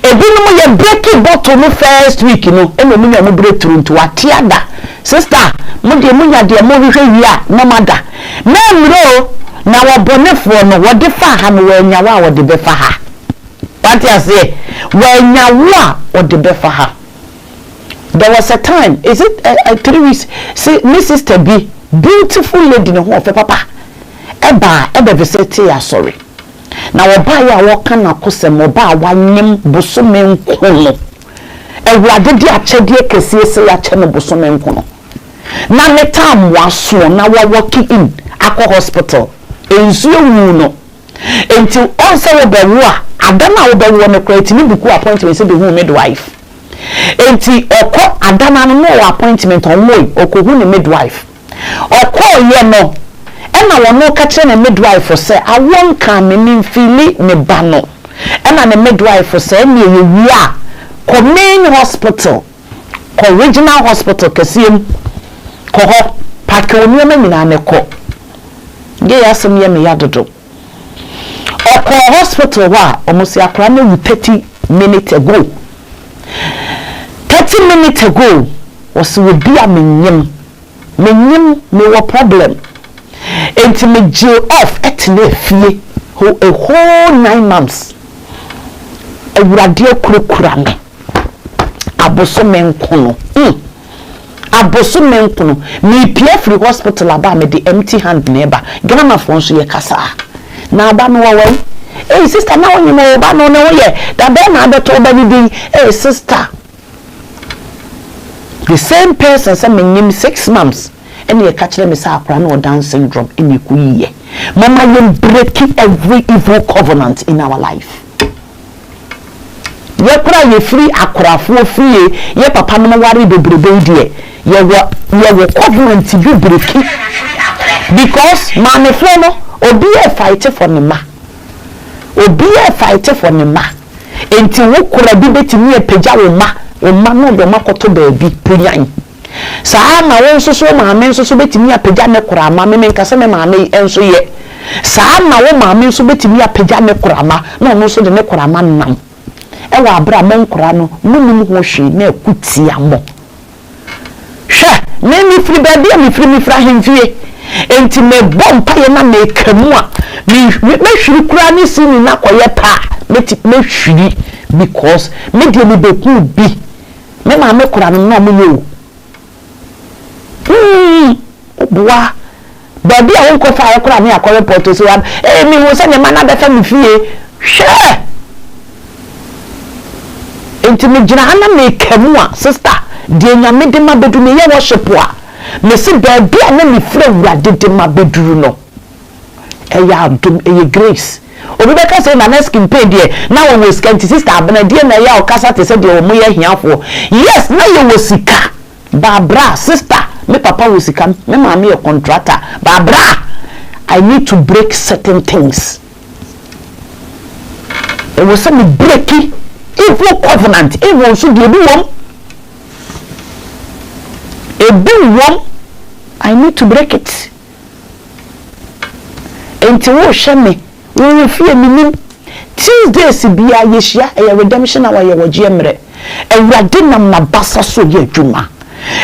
ebinum ye break bottle no first week you know eno munya no break through to atiada sister mo de munya de mo hwehwe wi a no mada na mro na wo bonefo no wo de fa ha no wanya wa wo de be fa ha what you say wanya wa wo de be fa ha. There was a time is it 3 weeks see my sister be beautiful lady no ho fe papa eba visit ya sorry na oba ya woka na kosem oba wanyem bosome nkono ewurade di achede kese se ya che no bosome nkono na meta amwaso na wo working in akọ hospital ensuo wu no enti onse wo bewu a adana wo bewu no kwati ni buku appointment se be hu midwife enti okọ adana no appointment onwo okohu ni midwife okọ ye no ena wono ka kire na midwife say awon kan me fili me ba no ena na midwife say me ye wi a ko main hospital ko regional hospital kasiem ko ho pak oni ma nyina ne ko ge yasem ye me yadodo ko hospital wa omusi akra na 30 minutes ago 30 minutes ago was we be a menyem me wo problem enti me jail off etne fie a whole 9 months ewurade okurukura me abosome nkono abosome nkono me pia free hospital aba me the empty hand neighbor Ghana for so ye kasa na aba no wo sister na wonyi me aba no no ye da be na abeto ba bi sister the same person say me nyim 6 months and ye catch them say akra no Down syndrome in ye kuye mama you breaking every evil covenant in our life ye kura ye free akorafo free ye papa no wari bebrebe die ye wo covenant you breaking because man fo no obi e fight for me ma obi e fight for me ma enti wo kura bi betimi e pagya wo ma no do makoto baabi punyan saa ma won so maame so betimi apagya ne kura ma me nkase me maame enso ye saa ma wo maame so betimi apagya ne kura ma na no so de ne kura ma nam e wa abra mo nkura no munum ho hwe na akutia mo hwe me mi firi baabi mi firi ahemfie enti me bompa ye na me kamu a me hwiri kura ne sini na koye pa me hwiri because me de me beku bi me maame kura no na mo yo boa baby a won ko fa akora me akore porto so mi wo se ne mana be fa me fie hwe enti me gina ana me kamu a sister de nyame de ma bedu me ye worship a me se baby a na me frɛ wurade de ma beduru no ya adom grace obi be ka say na next campaign there na wo scanty sister abena de na ya o kasa te se de o mo ye hiafo yes na ye wo sika babra sister me papa was come me mama a contractor babra I need to break certain things it was some breaking evil covenant evil so dey do won a big one, I need to break it. Enti wo hwe me wo fie minim Tuesdays bia yeshia e redemption na waye wogie mre ewrade nam na basa so ye adwuma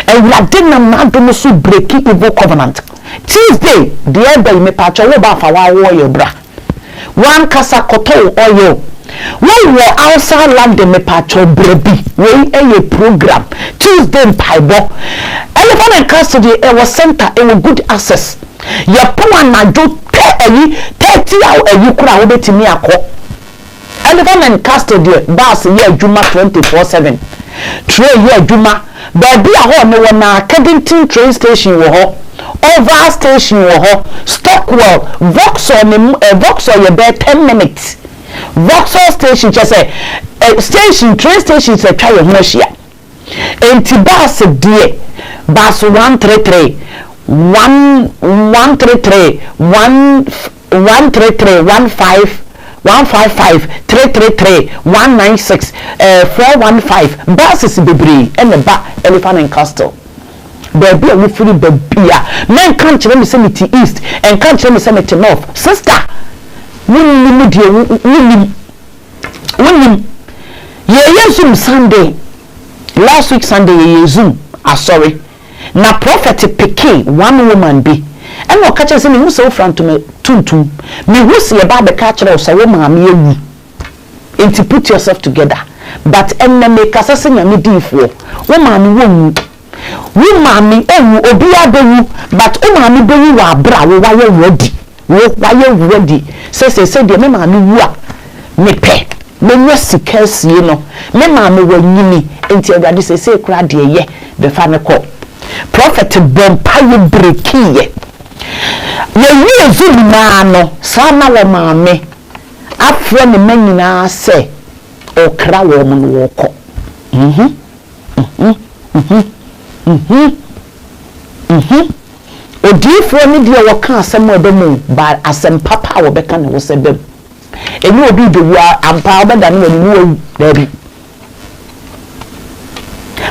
ewrade nam na adom so break evil covenant Tuesday the day me pa cho wo ba fa wa wo ye bra one kasa koto oyo wo outside land me pa cho brebi we eye program Tuesday paibo elephant and custody e was center e was good access ya pon na do 30 hour kura wo betimi akọ elephant and custody bus ye adwuma 24/7 tray ye adwuma baby a ho ne wona Kedington train station wo ho over station wo ho Stockwell Vauxhall ye be 10 minutes Vauxhall station just say station train station se twa ye ho ahia enti bus die bus 133 133 155 333 196 415 buses bebree and the ba elephant and castle baby we free baby men come to me say me to east and come to me say me to north sister wunni die wunni ye Zoom Sunday last week Sunday ye Zoom sorry na prophet pikin one woman be and no catch say me who so front to me tuntum me who see about the catcher so wo ma me ewu enti put yourself together but enemy kasa se nyame difo wo ma me wo ewu obi abewu but wo ma me bewu wa bra wo waye ready say de me ma me wu a me pe me nwa sikasie no me ma me wanyini enti awade say kura de ye be fa me ko prophet bompaye breakie ye Zoom na no sana wo maame afre ne manyina se okra wo mo no woko odifo ne de wo ka asem odomu ba asem papa wo beka ne wo se bem eni obi de wo ampa obeda ne wani wo dabi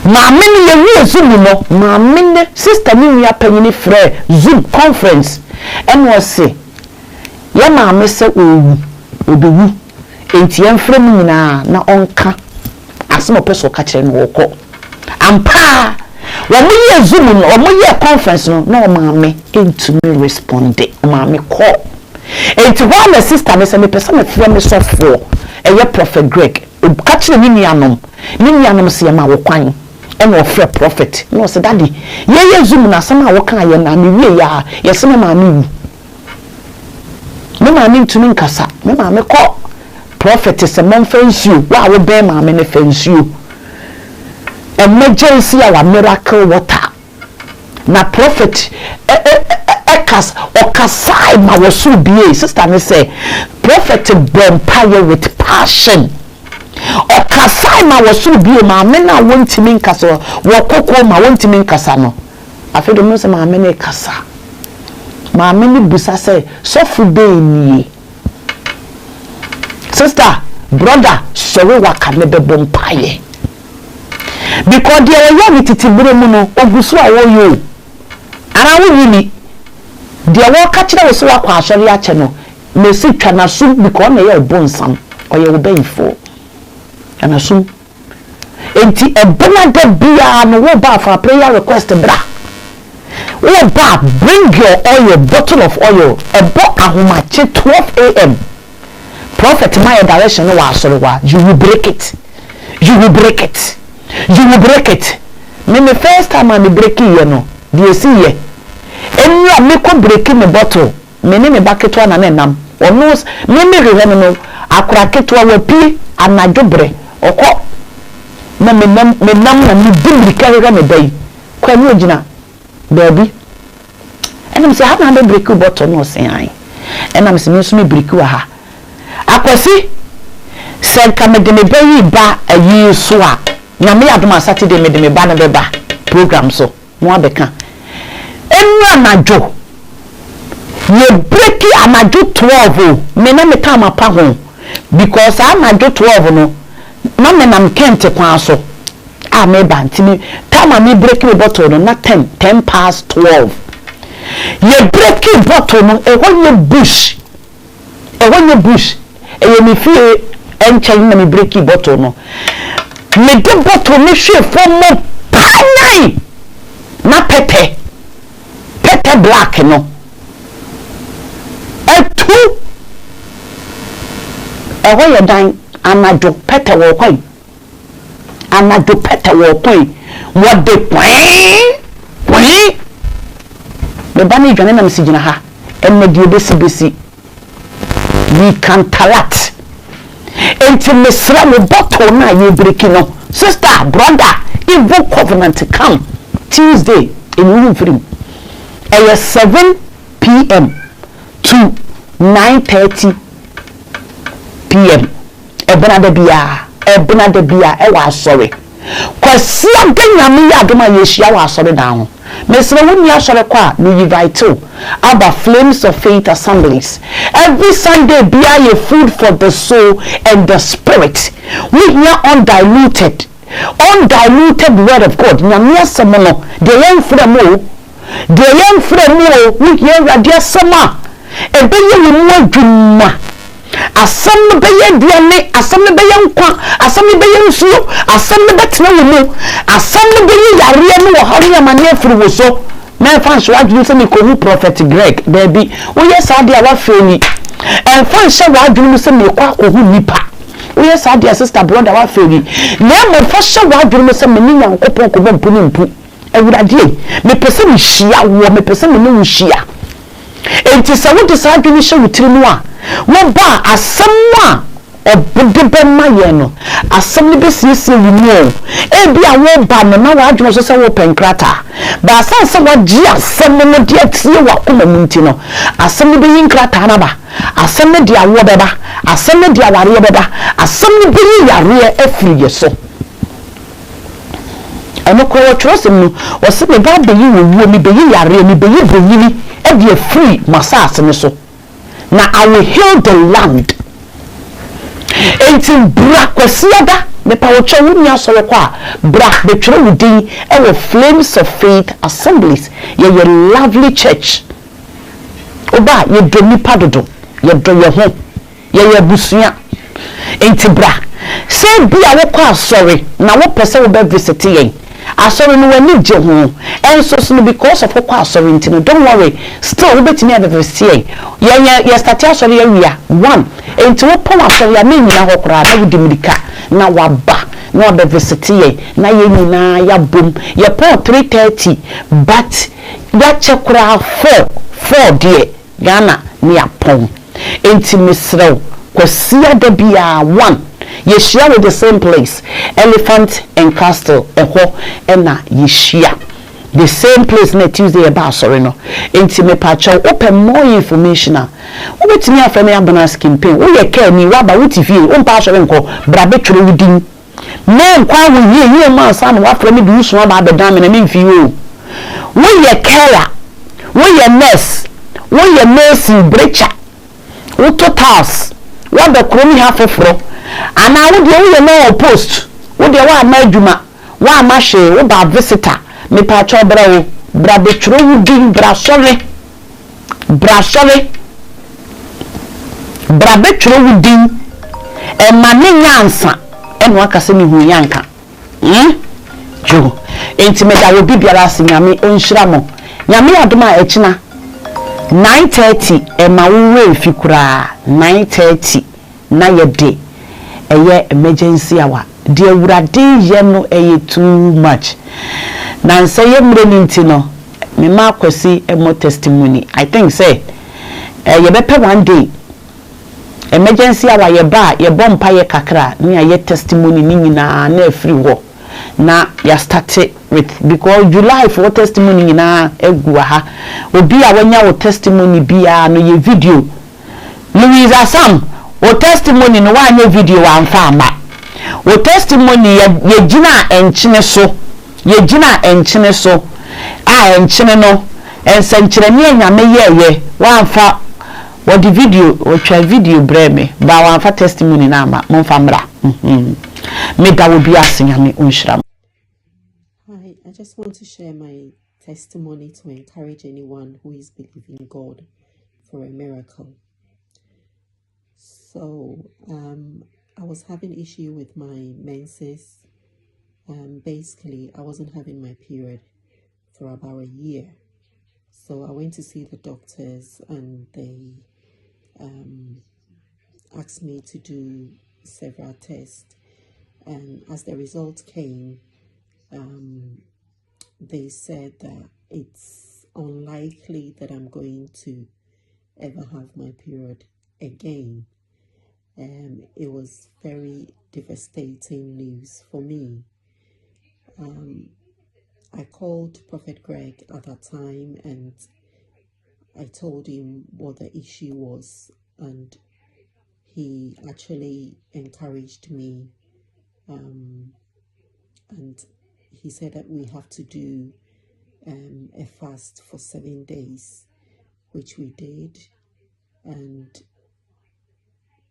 maame ne ye Zoom no maame ne sister ni ya panyini frɛ Zoom conference and was say ya maame se obewu enti yɛmfrɛ mu nyina na ɔnka asɛm ɔpɛ ka kyerɛ no wɔkɔ ampa wɔn yɛ Zoom no wɔn yɛ conference no na maame ntumi responde maame call enti wɔn na sister ne sɛ me pɛ sɛ me frɛ me sɔfo ɛyɛ prophet Greg ka kyerɛ ne nuanom se ma wo kwan and offer prophet no say daddy ye Zoom na sama wo kan ye na me wie ya ye se me ma me ntumi nkasa me ma me kɔ prophet se man fansuo wa wo be ma me ne fansuo emergency our miracle water na prophet okasai ma wo so bie sister me say prophet bompire with passion okasai ma wo so bie ma me na wontimi nkasa wo kokko ma wontimi nkasa no afedo mo se ma me ne kasa ma me ni busa say sofu be nie sister brother sorry waka ne be bompaye because there are young titibure mu no ogusu a wo yo ara wo yini there wo ka kire wo so akwa asori a che no me si twa na so because na ye bonsam oye wo benfo ana so enti ebona de bia no wo ba for prayer request bra wo ba bring your oil bottle of oil ebo ahomache 12 a.m. prophet my direction no wa asori wa you will break it me first time I break you no dey see here enra me ko break me bottle me ne me bucket one na nam ono me rehwe no akura ketwa wa pie anajobre okọ na me nam na me bimri ka me dai kwa ni ogina baby enam say how na break you bottle no say ai enam say me so me break wa ha akwasi say ka me de me bayi ba ayi so a na me adoma Saturday me de me ba na be ba program so mo abeka enu anajo ye break anajo 12 me na me time apa ho because anajo 12 no na me nam kente kwa so me bantimi time me break me bottle no na 10 past 12 ye break bottle no e wonye bush e ye me fie enchen na me break bottle no me de bottle me hwe for mo panai na pete black no etu e wo ye dan anado pete wo kwai anado pete wo kwai wo de kwai me bani dwane na msijina ha enne die besi we can talat enti mesra me bottle na ye break no sister brother evil covenant come Tuesday in Uvrim 7 p.m. to 9:30 p.m. ebena de bia e wa sorry kwasi aganyame ya adoma yeshia wa sorry down mesre woni asore kwa no yivite aba Flames of Faith Assemblies every Sunday bia ye food for the soul and the spirit we hear undiluted word of God nyame asemono de yen fremo we hear radia sama ebeye we mu adwuma asam no beye duane asam no beye nkwa asam no beye nsuo asam no betena wo mu asam no beye yare no wo hare amane afiri wo so na fans wadwun se me ko hu prophet Greg baby wo yes ade awa feni en fans wadwun se me kwa ko hu nipa wo yes ade sister brother wa feni na mo fa wadwun se me ni nyankopon ko bompu ni mpu ewuradie me pese me hia wo me pese me no hia enti se wo de sa adwun hye wutiri no a wo ba asamwa obude be maye no asam ne besiesie wunu e bia wo ba no na wa adwon so se wo penkrata ba asan se wa gi asam no de atie wa koma munti no asam ne be yinkrata na ba asam ne de awo beba asam ne de aware beba asam ne be yare afiri yeso eno ko wo trosem no wo se be ba be yi wo mi be yare mi be yi bonyini e de free masas ne so na I will heal the land enti bra kwasiada me pa wo twewuni asore kwa bra be twere wudi e wo Flames of Faith Assemblies ye lovely church oba ye do nipa dodo ye do ye ho ye busua enti bra se bia wo kwa asore na wo pese wo be visit yen asore no wani je ho enso so because of kwa asore enti no don't worry still we betimi visit yen ye start asore ya wia 1 enti wo pon asore ya menyi na hokora na wudimirika na waba na be visit yen na ye nyina ya bom ye pon 3:30 but ya chekura 4 die Ghana ni apon enti misrew kwasia da bia 1 ye share with the same place Elephant and Castle eho ena ye share the same place na Tuesday eba sorry no enti me pacha open more information wo betimi afeme abonus campaign wo ye ka ni wa ba wuti fie wo pa sorry nko bra betwere wudin me nkwa wo ye ma san wa afre me du so ba bedan me na me mfi wo ye kala wo ye nurse wo ye nursing breacher wo totals wo be kromi ha foforo ana wo de wo ye no post wo de wa ma adwuma wa ma hwe wo ba visitor me pa cho bra wo bra betwere wudin bra sore bra betwere wudin e ma ne nyansa e no aka se me hu yanka jo enti me da wo bibiara asinyame onhyira mo nyame adoma e kina 9:30 e ma wo we fikura 9:30 na ye de eye emergency hour de awurade ye no eye too much na nse ye mre ni ntino me ma kwasi emo testimony I think say ye bepe one day emergency hour ye ba ye bompa ye kakra na ye testimony ni nyina na afiri wo na ya start with because July for testimony na egu ha obi a wanya wo testimony bia no ye video Louisa Sam wo testimony no wanya video wa mfa ama wo testimony ye gina enchine so a enchine no ensankyere ne anyame ye wa mfa wo di video wo twa video breme ba wa mfa testimony na ama mo mfa mra me da wo bi asenya me onhira just want to share my testimony to encourage anyone who is believing God for a miracle. So, I was having issue with my menses. Basically, I wasn't having my period for about a year. So I went to see the doctors, and they asked me to do several tests. And as the result came, they said that it's unlikely that I'm going to ever have my period again. It was very devastating news for me. I called Prophet Greg at that time, and I told him what the issue was, and he actually encouraged me, and he said that we have to do a fast for 7 days, which we did. And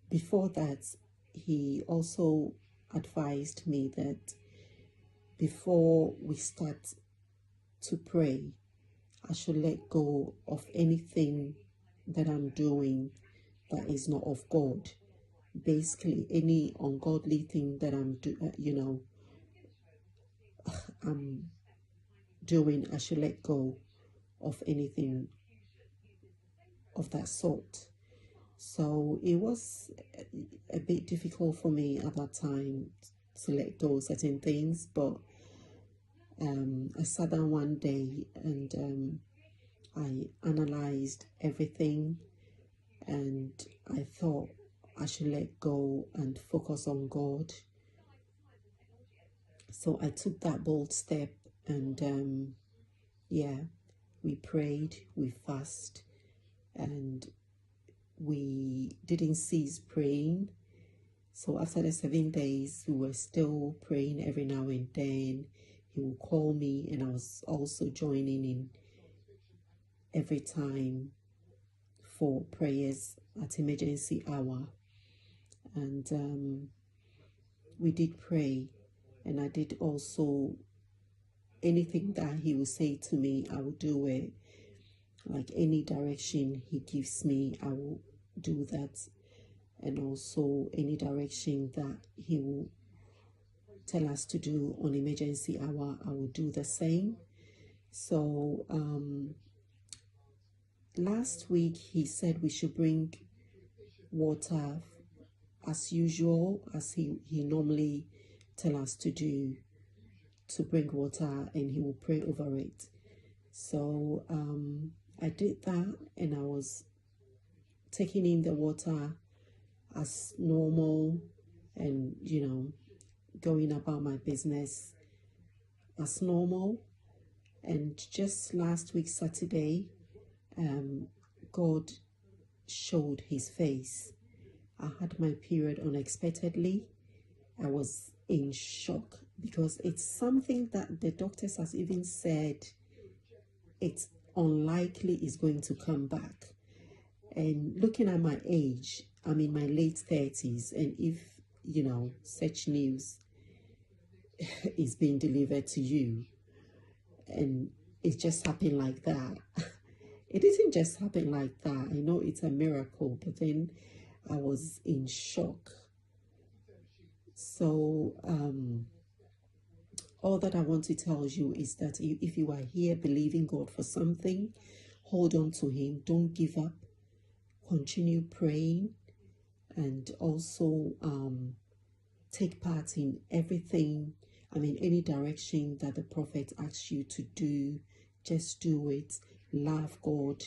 before that, he also advised me that before we start to pray, I should let go of anything that I'm doing that is not of God. Basically, any ungodly thing that I'm doing, I should let go of anything of that sort. So it was a bit difficult for me at that time to let go of certain things, but I sat down one day and I analyzed everything, and I thought I should let go and focus on God. So I took that bold step, and we prayed, we fasted, and we didn't cease praying. So after the 7 days, we were still praying every now and then. He would call me, and I was also joining in every time for prayers at emergency hour. And we did pray, and I did also anything that he would say to me, I will do it. Like any direction he gives me, I will do that. And also any direction that he will tell us to do on emergency hour, I will do the same. So last week he said we should bring water as usual, as he normally tell us to do, to bring water, and he will pray over it. So I did that, and I was taking in the water as normal, and going about my business as normal. And just last week Saturday, God showed his face. I had my period unexpectedly. I was in shock because it's something that the doctors has even said it's unlikely is going to come back. And looking at my age, I'm in my late 30s, and if such news is being delivered to you and it just happened like that, it didn't just happen like that. I know it's a miracle, but then I was in shock. So all that I want to tell you is that if you are here believing God for something, hold on to him. Don't give up. Continue praying, and also take part in everything. Any direction that the prophet asks you to do, just do it. Love God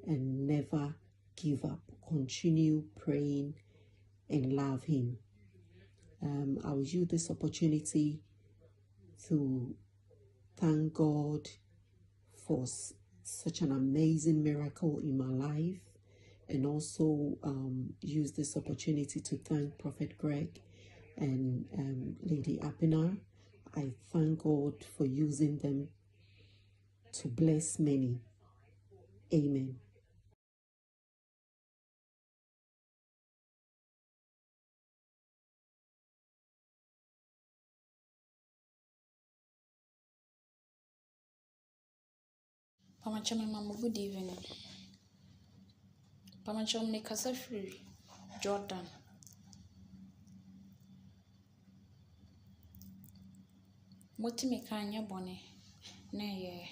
and never give up. Continue praying and love him. I will use this opportunity to thank God for such an amazing miracle in my life, and also use this opportunity to thank Prophet Greg and Lady Apinar. I thank God for using them to bless many. Amen. Pamachame mama, good evening. Pamachome kasa free Jordan. Moti me kanya bone na ye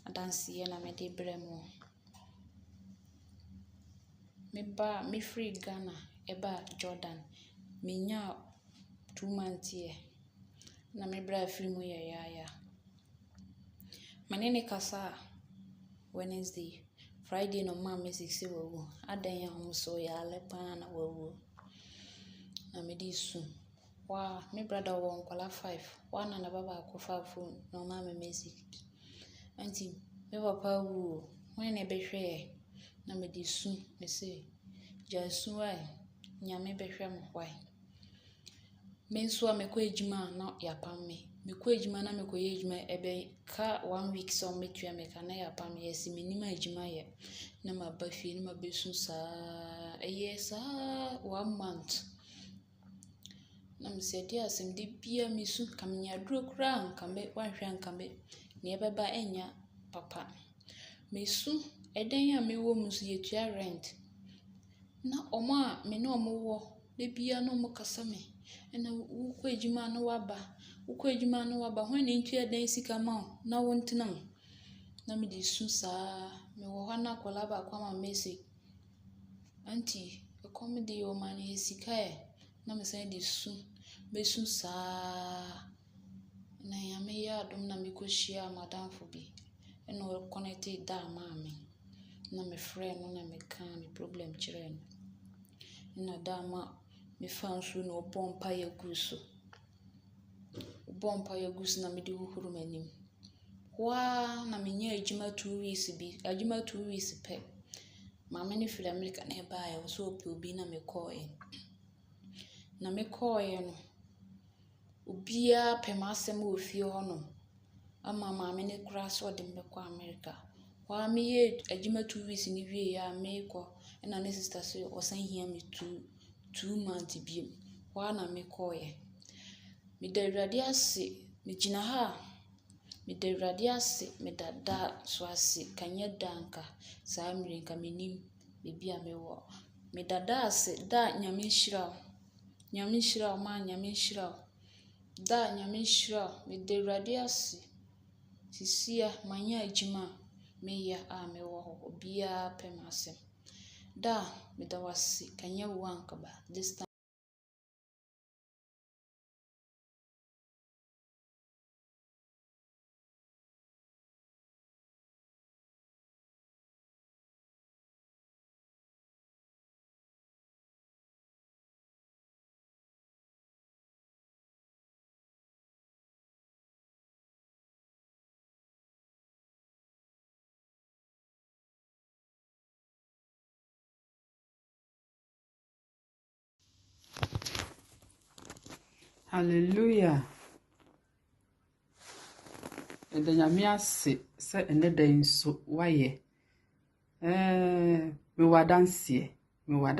adansiye na me de bremo. Me free Ghana eba Jordan. Me nya 2 months ye. Na me bra free mu ye ya. Manene kasa Wednesday, Friday no ma me 6 wo. Adan ya hom so ya lepa na wo. Na me di su. Wa me brother won kwala 5. Wa na baba akofa phone no ma me music. Anti me papa wu. When e be hwe na me di su me say jasu ai nyame be hwe mo hwai. Me nso a me ko ejuma na ya pam me. Me ko ejuma na me ko ye ejuma ebe ka 1 week so me tua me ka na ya pam yes me nima ejuma ye. Na ma ba fie na ma be su sa yes 1 month. Na me se dia asem de bia me su kam nya duro kura nkambe wanhwe nkambe ne ebeba enya papa. Me su eden a me wo mu su ye tua rent. Na oma me no mo wo de bia no mo kasa me. Na ukọ ejuma no waba when ntu eden sika ma na wontenam na me di su saa me wo ha na kola ba kwa ma message anti e come dey o man e sika e na me say di su be su saa na ya me ya adom na me ko hia madam fo bi e no connect da ma me na me friend no na me kan me problem kire no na da ma me fan so no bompa ya guso na me di huhuru manim wa na me nya ejuma 2 weeks bi ejuma 2 weeks pe ma me ni fili America na ba ya so opi obi na me call no obia pe ma asem ofie ho no ama ma me ni kura so de me kwa America wa me ye ejuma 2 weeks ni wie ya me ko na ne sister so o san hia me 2 months bi wa na me call me da awurade ase me gina ha me da awurade ase me dada so ase kanya danka saa mrinka menim bebi a me wo me dada ase da nyame hira ma nyame hira da nyame hira me da awurade ase sisia manya ajima me ya a me wo obia pemasem da me da wase kanya wanka ba this time Hallelujah. And then Yamia say another in so why me wa dance ma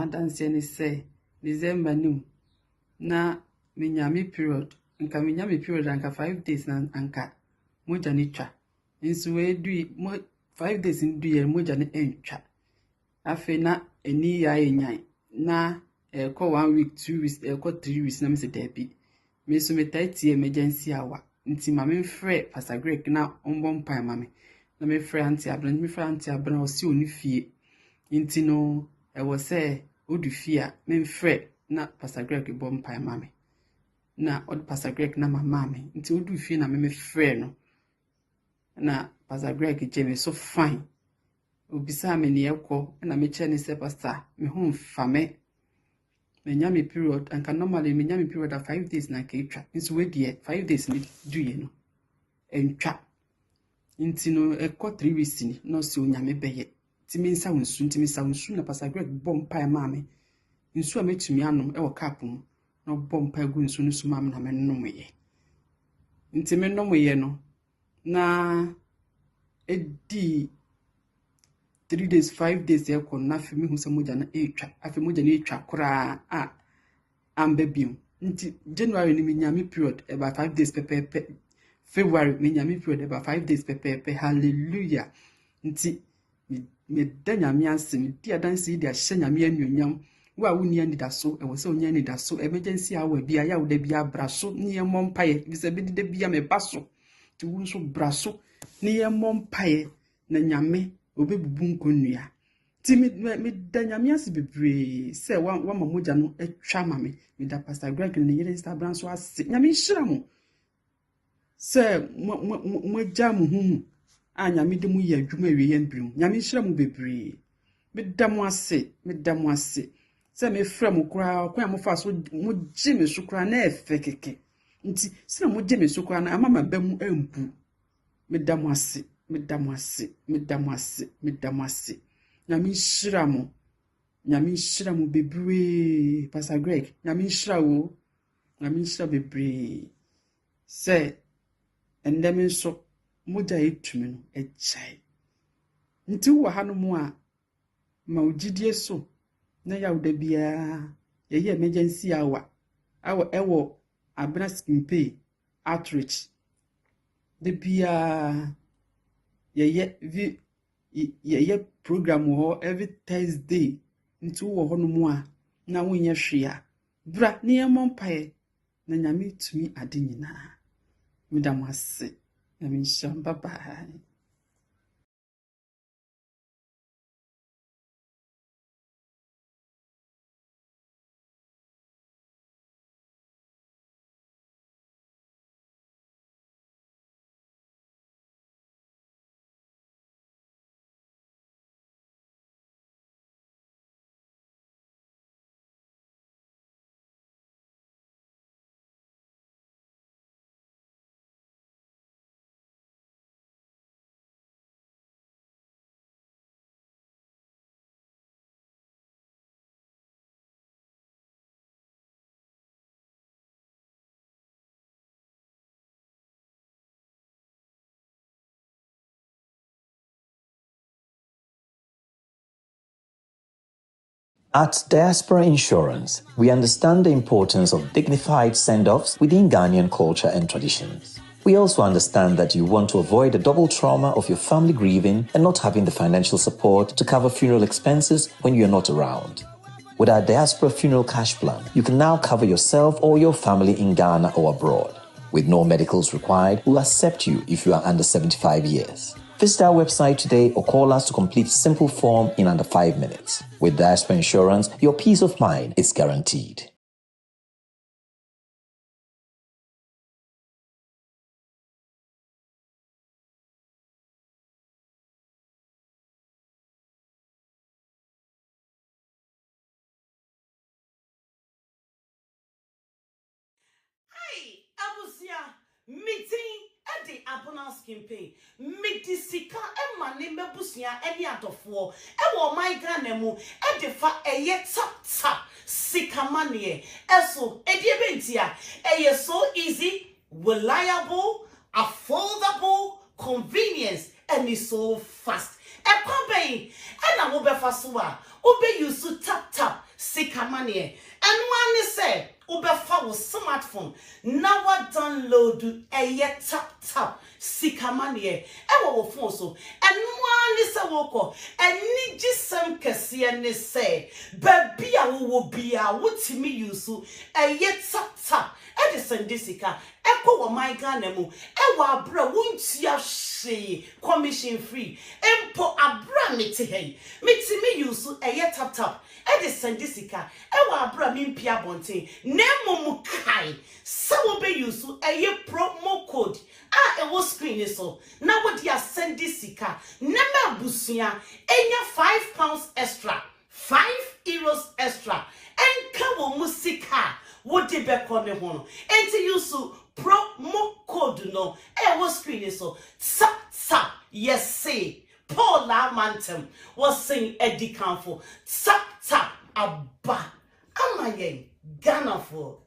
dance ni say December nim na me nyame period nka me nyame period anka 5 days na anka moja ni twa nso we du 5 days ndu ye moja ni entwa afi na eni ya enyan na ko 1 week 2 weeks ko 3 weeks na me se debi me so me tight emergency hour nti ma me frɛ Pastor Greg na ombom pan ma me na me frɛ anti abran o si oni fie nti no e wo se odu fie a me frɛ na Pastor Greg bom pan ma me na od Pastor Greg na mama me nti odu fie na me frɛ no na Pastor Greg je me so fine obisa me ne ekɔ na me che ne se pastor me ho mfa me nyame period anka normally me nyame period of 5 days na ketwa nso we die 5 days ni duye no entwa nti no ekɔ 3 weeks ni no se onyame beye ti me nsa wonsu na Pastor Greg bom pa ma me nsu a metumi anom e wo cap mu no bom pa gu nsu no so ma me na me nom ye nti me nom ye no na edi 3 days 5 days e ko na fi me hu se moja na etwa afi moja na etwa kura a ambebium nti January ni me nyame period about 5 days pepe February me nyame period about 5 days pepe hallelujah nti me da nyame ase me dia danse dia hye nyame anuonyam wa woni anida so e wo se onya anida so emergency hour bia ya wo da bia braso ne ye mompaye bi se bi da bia me baso ti wo so braso ne ye mompaye na nyame obebubu nkonnua ti me da nyame ase bebre se wa mamoja no atwa ma me da Pastor Greg ne yere Instagram so ase nyame hyira mo se mo jam hu anya me de mu ye adwuma wie ye nbrim nyame hyira mo bebre me da mo ase se me fra mo kura kwa mo fa so mo gye me so kura na efe keke nti se mo gye me so kura na amama ba mu ampu me da mo ase nyame hyira mo bebre Pastor Greg nyame hyira bebre se endem nso moja etumi no echai nti wo ha no mu a ma ogidie so na ya woda bia ye emergency hour ewo abena skin pay outreach de bia ye program ho every Thursday nti wo ho no mu a na wonye hwea bra ne ye mompae na nyame tumi ade nyina Madam Wasi, I mean, bye-bye. At Diaspora Insurance, we understand the importance of dignified send-offs within Ghanaian culture and traditions. We also understand that you want to avoid the double trauma of your family grieving and not having the financial support to cover funeral expenses when you're not around. With our Diaspora Funeral Cash Plan, you can now cover yourself or your family in Ghana or abroad. With no medicals required, we'll accept you if you are under 75 years. Visit our website today or call us to complete a simple form in under 5 minutes. With Diaspora Insurance, your peace of mind is guaranteed. Abusia meeting at the abundance campaign. Midisika Emma Nimebusia any atofo. Ewo my granemu e de fa eye tap sikamanie. Eso ediebentia eye so easy, reliable, affordable, convenience, and it's so fast. E pampe and I will be fasua. Ube you so tap sikamanie. And one is say Ubefa with smartphone. Now I download a tap sikamanie. Ewa phone so. And one is a woko. And need just some kasiane say. Baby I will be a what me use a tap. Edison Disica. Echo wa my ganemu. Ewa bra won't ya she commission free. Empo abra miti hey. Miti me use a tap. Edison Disica. Ewa abra mimpia bonte. Nemo mukai. Sawo be use a promo code. E was screen so. Now what ya send Disica. Nema busia. Enya £5 extra. €5 extra. And kawo musika. What did back on the one? And to use promo code no. Was screen so. Tap. Yes, say. Paula Mantem was saying Eddie Canfo. Tap. Abba. Am I Ghana for?